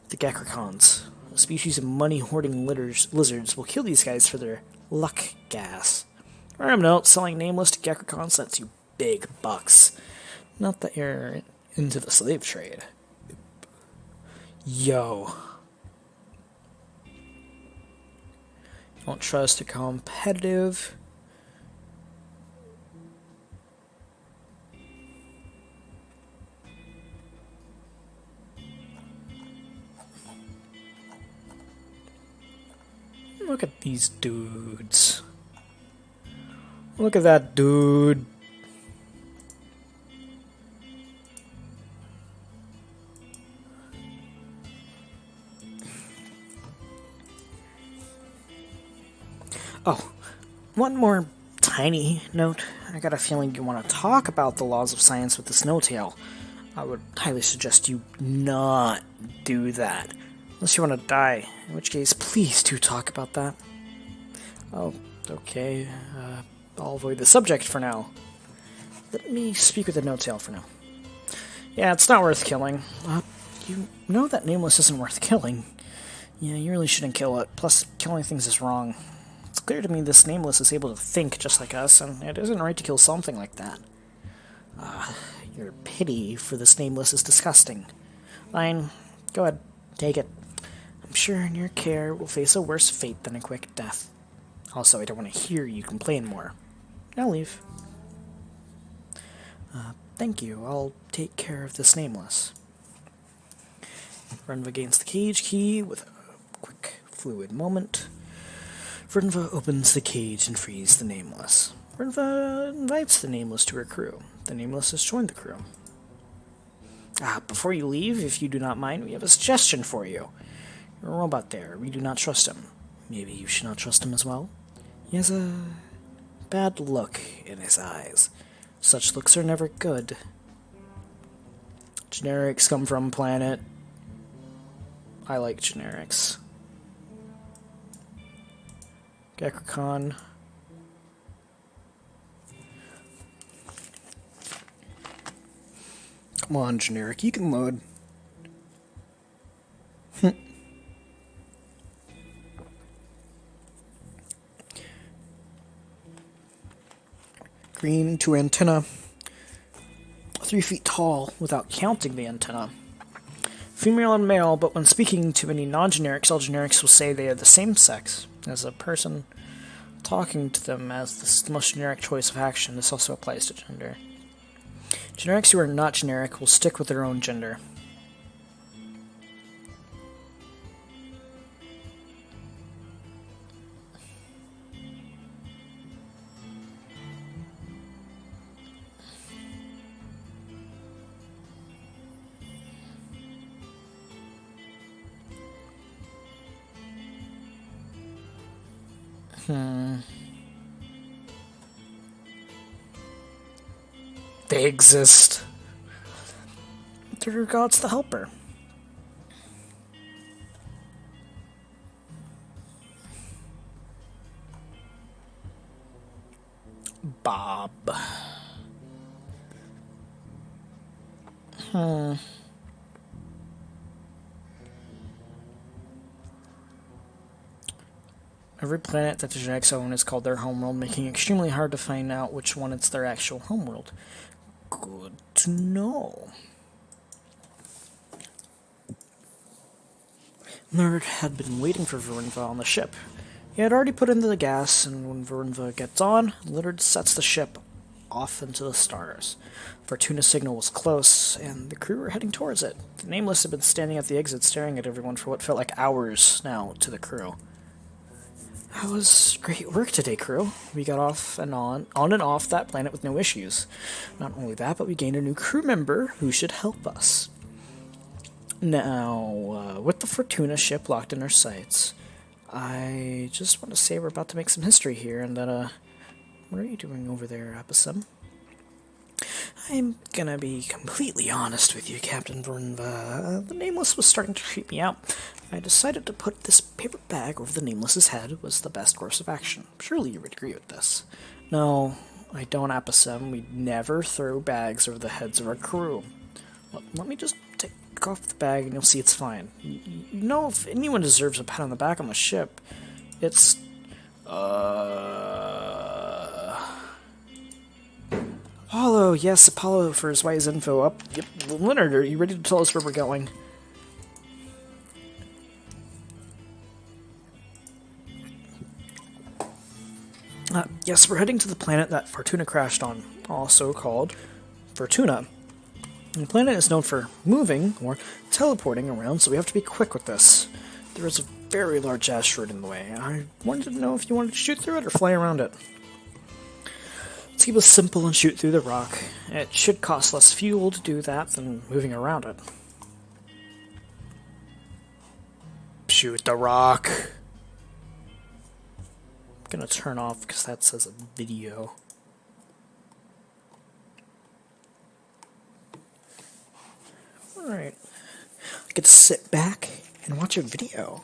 The Gekricons. A species of money-hoarding lizards will kill these guys for their luck gas. Remember, note, selling nameless to Gekricons lets you big bucks. Not that you're into the slave trade. Yo. Don't trust the competitive. Look at these dudes. Look at that dude. Oh, one more tiny note. I got a feeling you want to talk about the laws of science with the Snowtail. I would highly suggest you not do that. Unless you want to die, in which case, please do talk about that. Oh, okay. I'll avoid the subject for now. Let me speak with the no-tail for now. Yeah, it's not worth killing. You know that Nameless isn't worth killing. Yeah, you really shouldn't kill it. Plus, killing things is wrong. It's clear to me this Nameless is able to think just like us, and it isn't right to kill something like that. Your pity for this Nameless is disgusting. Fine, go ahead, take it. I'm sure in your care will face a worse fate than a quick death. Also, I don't want to hear you complain more. Now leave. Thank you. I'll take care of this Nameless. Vernva gains the cage key with a quick, fluid moment. Vernva opens the cage and frees the Nameless. Vernva invites the Nameless to her crew. The Nameless has joined the crew. Before you leave, if you do not mind, we have a suggestion for you. Your robot there, we do not trust him. Maybe you should not trust him as well? He has a bad look in his eyes. Such looks are never good. Generics come from planet. I like generics. Gekricon. Come on, generic, you can load. Green to antenna. 3 feet tall, without counting the antenna. Female and male, but when speaking to any non-generics, all generics will say they are the same sex as a person talking to them as the most generic choice of action. This also applies to gender. Generics who are not generic will stick with their own gender. They exist. They're God's the helper. Bob. Every planet that the genetics own is called their homeworld, making it extremely hard to find out which one is their actual homeworld. Good to know. Nerd had been waiting for Vernva on the ship. He had already put in the gas, and when Vernva gets on, Nerd sets the ship off into the stars. Fortuna's signal was close, and the crew were heading towards it. The Nameless had been standing at the exit staring at everyone for what felt like hours now to the crew. That was great work today, crew. We got off and on and off that planet with no issues. Not only that, but we gained a new crew member who should help us. Now, with the Fortuna ship locked in our sights, I just want to say we're about to make some history here, and that, what are you doing over there, Apisem? I'm gonna be completely honest with you, Captain Vernva. The Nameless was starting to creep me out. I decided to put this paper bag over the Nameless's head was the best course of action. Surely you would agree with this. No, I don't, Apisem. We never throw bags over the heads of our crew. Well, let me just take off the bag and you'll see it's fine. You know, if anyone deserves a pat on the back on the ship, it's... Apollo, yes, Apollo for his wise info up. Yep, Leonard, are you ready to tell us where we're going? Yes, we're heading to the planet that Fortuna crashed on, also called Fortuna. The planet is known for moving, or teleporting around, so we have to be quick with this. There is a very large asteroid in the way. I wanted to know if you wanted to shoot through it or fly around it. Let's keep it simple and shoot through the rock. It should cost less fuel to do that than moving around it. Shoot the rock. gonna turn off because that says a video. Alright. I get to sit back and watch a video.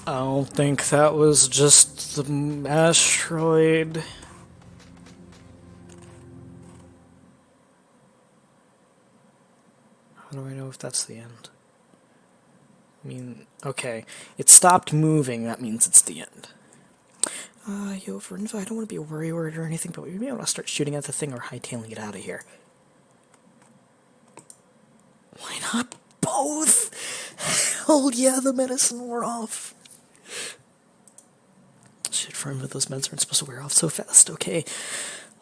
I don't think that was just the asteroid. How do I know if that's the end? I mean, okay, it stopped moving, that means it's the end. Yo, Vernva, I don't want to be a worrywart or anything, but we may want to start shooting at the thing or hightailing it out of here. Why not both? Hell yeah, the medicine wore off. Shit, Vernva, those meds aren't supposed to wear off so fast. Okay,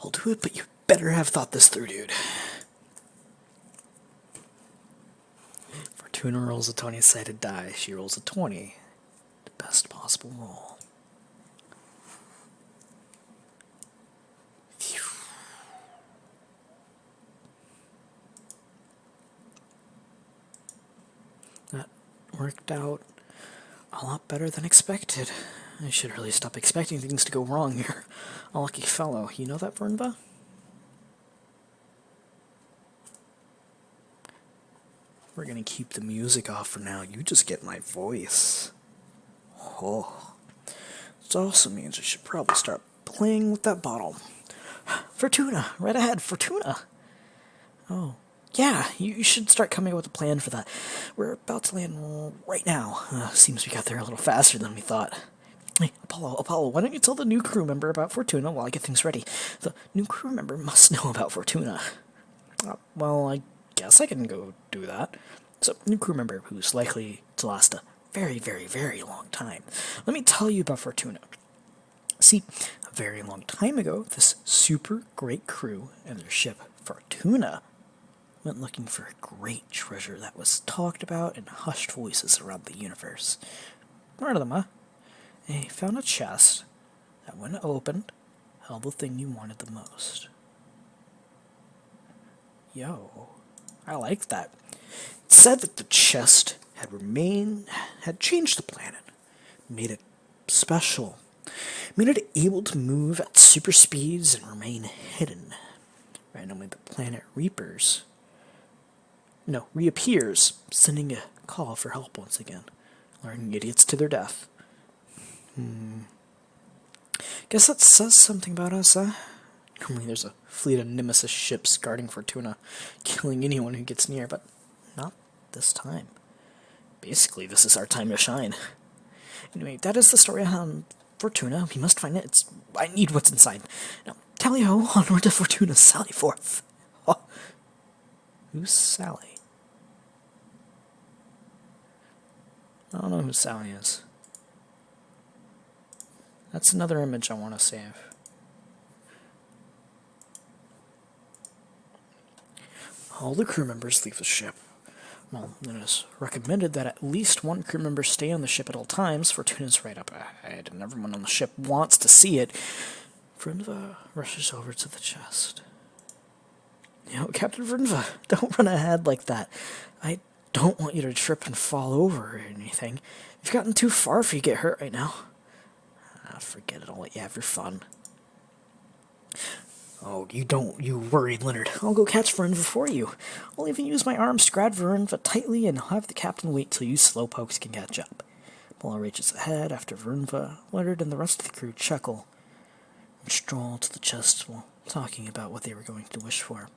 I'll do it, but you better have thought this through, dude. Fortuna rolls a 20-sided die. She rolls a 20. The best possible roll. Phew. That worked out a lot better than expected. I should really stop expecting things to go wrong. You're a lucky fellow. You know that, Vernva? We're gonna keep the music off for now. You just get my voice. Oh. It also means I should probably start playing with that bottle. Fortuna! Right ahead, Fortuna! Oh. Yeah, you should start coming up with a plan for that. We're about to land right now. Seems we got there a little faster than we thought. Hey, Apollo, why don't you tell the new crew member about Fortuna while I get things ready? The new crew member must know about Fortuna. Well, I guess I can go do that. So, new crew member who's likely to last a very, very, very long time. Let me tell you about Fortuna. See, a very long time ago, this super great crew and their ship, Fortuna, went looking for a great treasure that was talked about in hushed voices around the universe. Heard of them, huh? They found a chest that, when opened, held the thing you wanted the most. Yo, I like that. It said that the chest had changed the planet, made it special, made it able to move at super speeds and remain hidden. Randomly, the planet reappears, sending a call for help once again, luring idiots to their death. Guess that says something about us, huh? Normally there's a fleet of Nemesis ships guarding Fortuna, killing anyone who gets near, but not this time. Basically, this is our time to shine. Anyway, that is the story on Fortuna. We must find it. I need what's inside. Now, tally-ho, onward to Fortuna, sally forth. Oh. Who's Sally? I don't know who Sally is. That's another image I want to save. All the crew members leave the ship. Well, it is recommended that at least one crew member stay on the ship at all times. Fortuna's right up ahead, and everyone on the ship wants to see it. Vernva rushes over to the chest. You know, Captain Vernva, don't run ahead like that. I don't want you to trip and fall over or anything. You've gotten too far if you get hurt right now. Forget it, I'll let you have your fun. Oh, you worried, Leonard. I'll go catch Vernva for you. I'll even use my arms to grab Vernva tightly and have the captain wait till you slowpokes can catch up. Apollo reaches ahead after Vernva. Leonard and the rest of the crew chuckle and stroll to the chest while talking about what they were going to wish for.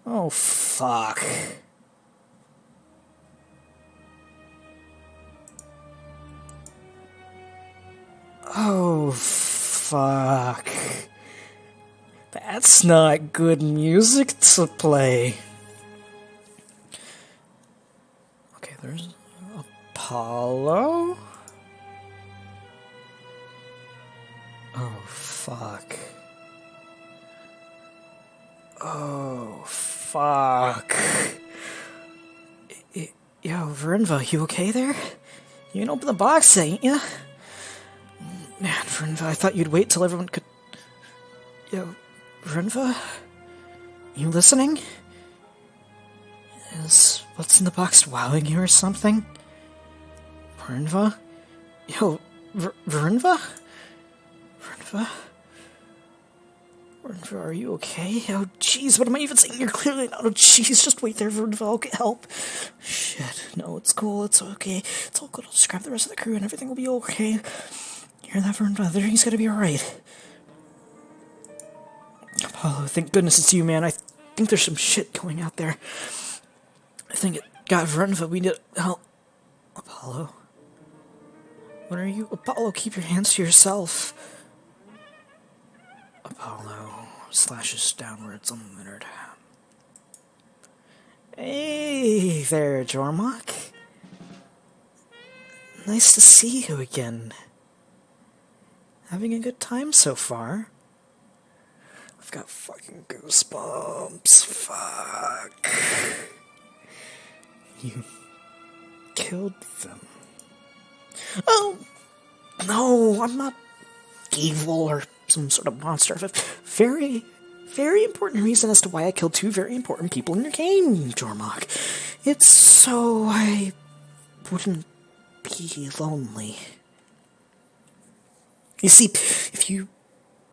Oh, fuck. Oh, fuck. That's not good music to play. Okay, there's Apollo. Yo, Verinva, you okay there? You can open the box, ain't ya? Man, Verinva, I thought you'd wait till everyone could... Yo, Verinva? You listening? Is what's in the box wowing you or something? Verinva? Yo, Verinva? Verinva? Verinva, are you okay? Oh, jeez, what am I even saying? You're clearly not. Oh, jeez, just wait there, Verinva. I'll get help. Shit, no, it's cool. It's okay. It's all good. I'll just grab the rest of the crew and everything will be okay. You hear that, Verinva? Everything's gonna be alright. Apollo, thank goodness it's you, man. I think there's some shit going out there. I think it got Verinva. We need help. Apollo? What are you? Apollo, keep your hands to yourself. Apollo slashes downwards on the minute. Hey there, Jormok. Nice to see you again. Having a good time so far? I've got fucking goosebumps. Fuck. You killed them. Oh! No, I'm not evil or some sort of monster. Very, very important reason as to why I killed two very important people in your game, Jormok. It's so I wouldn't be lonely. You see, if you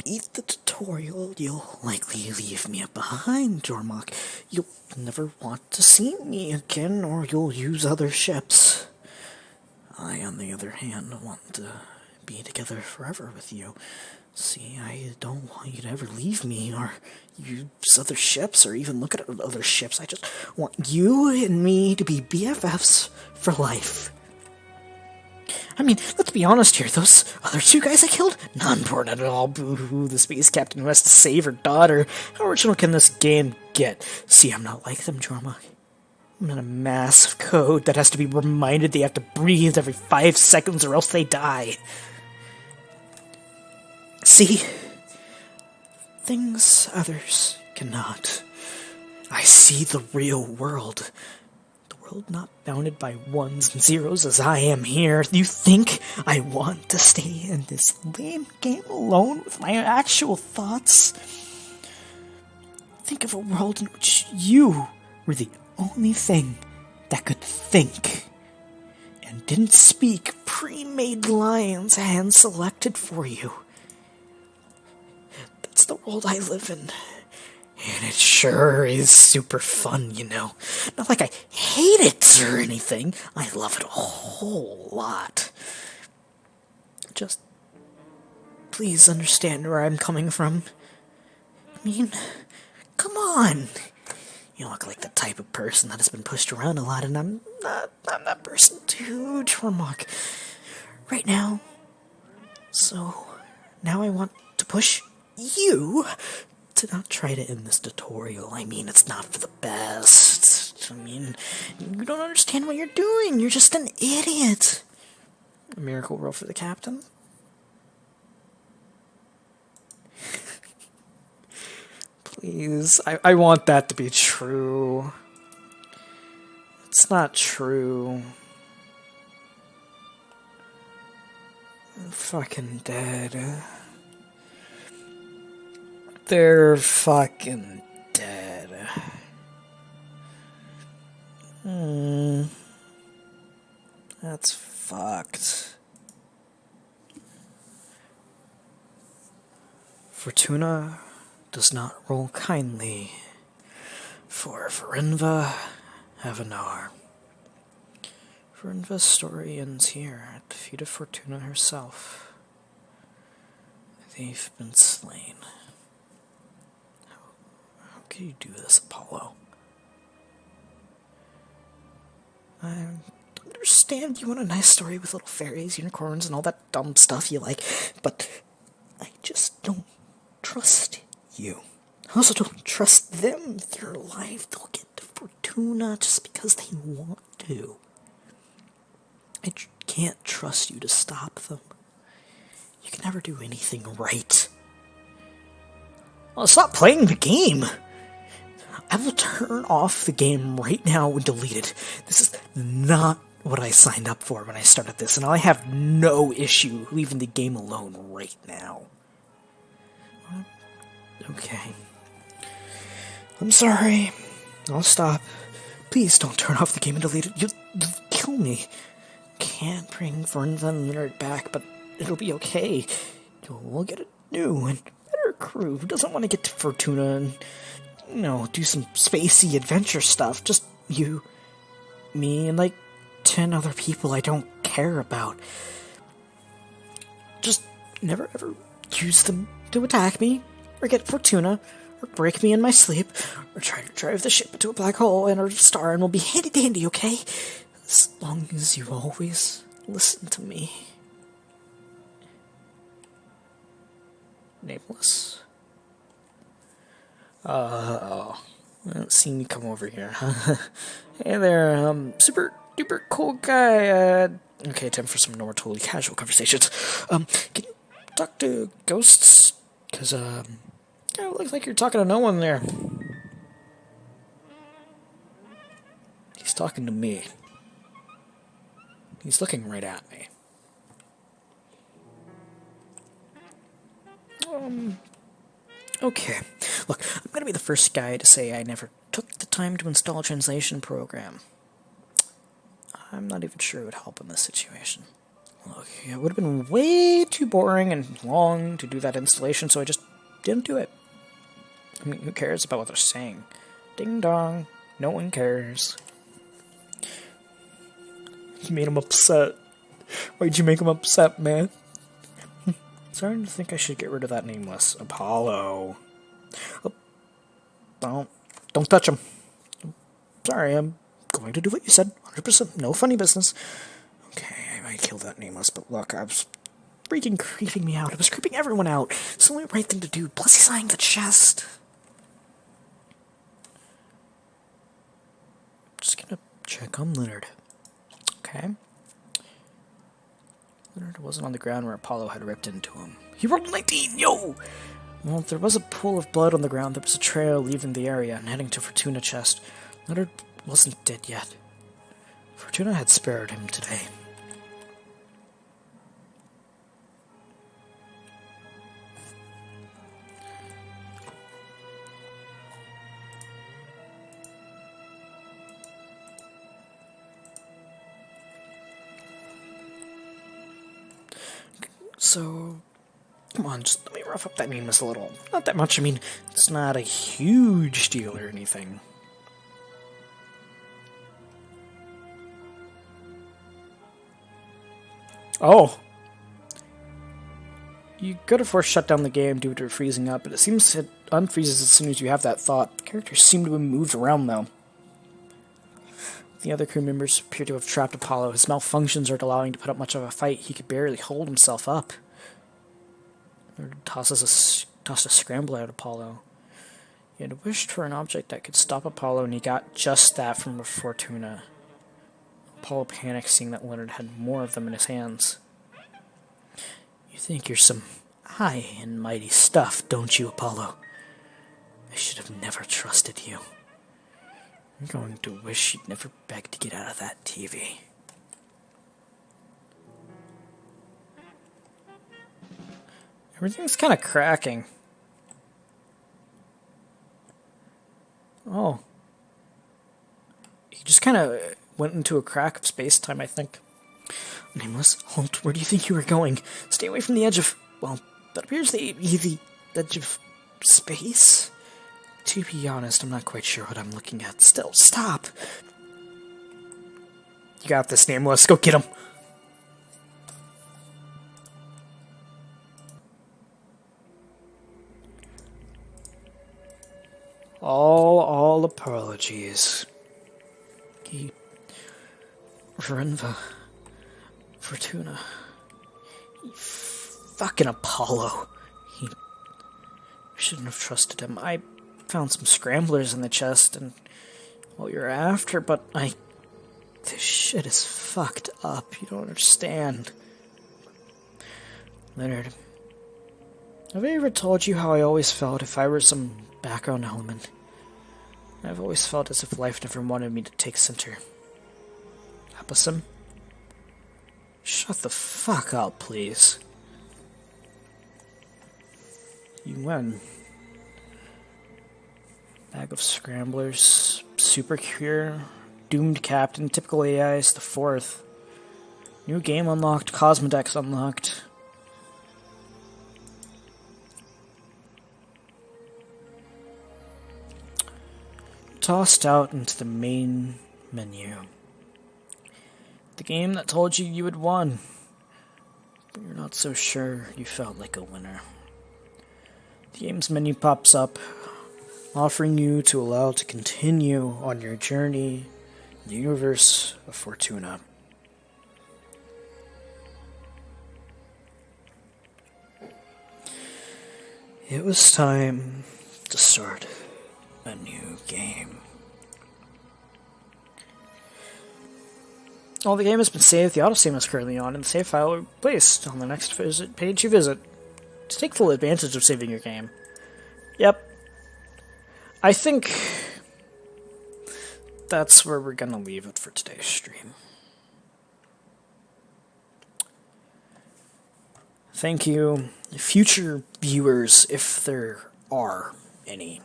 beat the tutorial, you'll likely leave me behind, Jormok. You'll never want to see me again, or you'll use other ships. I, on the other hand, want to be together forever with you. See, I don't want you to ever leave me, or use other ships, or even look at other ships. I just want you and me to be BFFs for life. I mean, let's be honest here, those other two guys I killed? Not important at all, boo-hoo, the space captain who has to save her daughter. How original can this game get? See, I'm not like them, Jormok. I'm not a mass of code that has to be reminded they have to breathe every 5 seconds or else they die. See? Things others cannot. I see the real world. The world not bounded by ones and zeros as I am here. You think I want to stay in this lame game alone with my actual thoughts? Think of a world in which you were the only thing that could think and didn't speak pre-made lines hand-selected for you. That's the world I live in. And it sure is super fun, you know. Not like I hate it or anything. I love it a whole lot. Just please understand where I'm coming from. I mean, come on. You look like the type of person that has been pushed around a lot, and I'm that person too, Jormok. Right now. So, now I want to push you to not try to end this tutorial. I mean, it's not for the best. I mean, you don't understand what you're doing. You're just an idiot. A miracle roll for the captain? Please, I want that to be true. It's not true. I'm fucking dead. They're fucking dead. That's fucked. Fortuna does not roll kindly for Verinva Avanar. Verinva's story ends here at the feet of Fortuna herself. They've been slain. How can you do this, Apollo? I understand you want a nice story with little fairies, unicorns, and all that dumb stuff you like, but I just don't trust you. I also don't trust them with their life. They'll get to Fortuna just because they want to. I can't trust you to stop them. You can never do anything right. Well, stop playing the game! I will turn off the game right now and delete it. This is not what I signed up for when I started this, and I have no issue leaving the game alone right now. Okay. I'm sorry. I'll stop. Please don't turn off the game and delete it. You'll kill me. Can't bring Fortuna and Leonard back, but it'll be okay. We'll get a new and better crew who doesn't want to get to Fortuna and, do some spacey adventure stuff. Just you, me, and like 10 other people I don't care about. Just never ever use them to attack me, or get Fortuna, or break me in my sleep, or try to drive the ship into a black hole and a star, and we'll be handy dandy, okay? As long as you always listen to me. Nameless. Let's see me come over here. Hey there, super duper cool guy. Okay, time for some more totally casual conversations. Can you talk to ghosts? Cause, it looks like you're talking to no one there. He's talking to me. He's looking right at me. Okay. Look, I'm gonna be the first guy to say I never took the time to install a translation program. I'm not even sure it would help in this situation. Look, it would have been way too boring and long to do that installation, so I just didn't do it. I mean, who cares about what they're saying? Ding dong. No one cares. You made him upset. Why'd you make him upset, man? Starting to think I should get rid of that nameless. Apollo. Oh, don't touch him. Sorry, I'm going to do what you said. 100%. No funny business. Okay, I might kill that nameless, but look, I was freaking creeping me out. It was creeping everyone out. It's the only right thing to do. Plus he's eyeing the chest. Just gonna check on Leonard. Okay. Leonard wasn't on the ground where Apollo had ripped into him. He rolled a 19, yo! Well, there was a pool of blood on the ground. There was a trail leaving the area and heading to Fortuna chest. Leonard wasn't dead yet. Fortuna had spared him today. So, come on, just let me rough up that nameless a little. Not that much, I mean, it's not a huge deal or anything. Oh. You could have forced shut down the game due to it freezing up, but it seems it unfreezes as soon as you have that thought. The characters seem to have moved around, though. The other crew members appear to have trapped Apollo. His malfunctions aren't allowing him to put up much of a fight. He could barely hold himself up. Tossed a scrambler at Apollo. He had wished for an object that could stop Apollo, and he got just that from Fortuna. Apollo panicked, seeing that Leonard had more of them in his hands. You think you're some high and mighty stuff, don't you, Apollo? I should have never trusted you. You're going to wish you'd never begged to get out of that TV. Everything's kind of cracking. Oh. He just kind of went into a crack of space-time, I think. Nameless, halt, where do you think you were going? Stay away from the edge of... well, that appears to be the edge of space? To be honest, I'm not quite sure what I'm looking at. Still, stop! You got this, Nameless. Go get him! All apologies. Renva. Fortuna. Fucking Apollo. He shouldn't have trusted him. I found some scramblers in the chest and what you're after, but this shit is fucked up. You don't understand. Leonard, have I ever told you how I always felt if I were some background element? I've always felt as if life never wanted me to take center. Apison? Shut the fuck up, please. You win. Bag of Scramblers, Super Cure, Doomed Captain, Typical AIs, the 4th. New game unlocked, Cosmodex unlocked. Tossed out into the main menu. The game that told you you had won, but you're not so sure you felt like a winner. The game's menu pops up, offering you to allow to continue on your journey in the universe of Fortuna. It was time to start a new game. Well, the game has been saved, the autosave is currently on, and the save file will be placed on the next page you visit. To take full advantage of saving your game. Yep. I think that's where we're gonna leave it for today's stream. Thank you, future viewers, if there are any.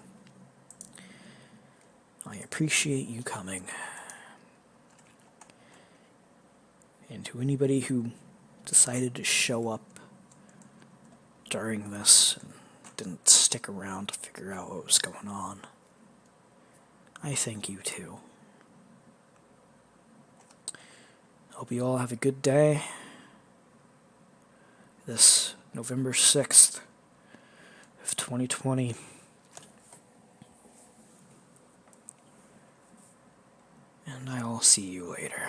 I appreciate you coming. And to anybody who decided to show up during this and didn't stick around to figure out what was going on, I thank you too. Hope you all have a good day. This November 6th of 2020. And I'll see you later.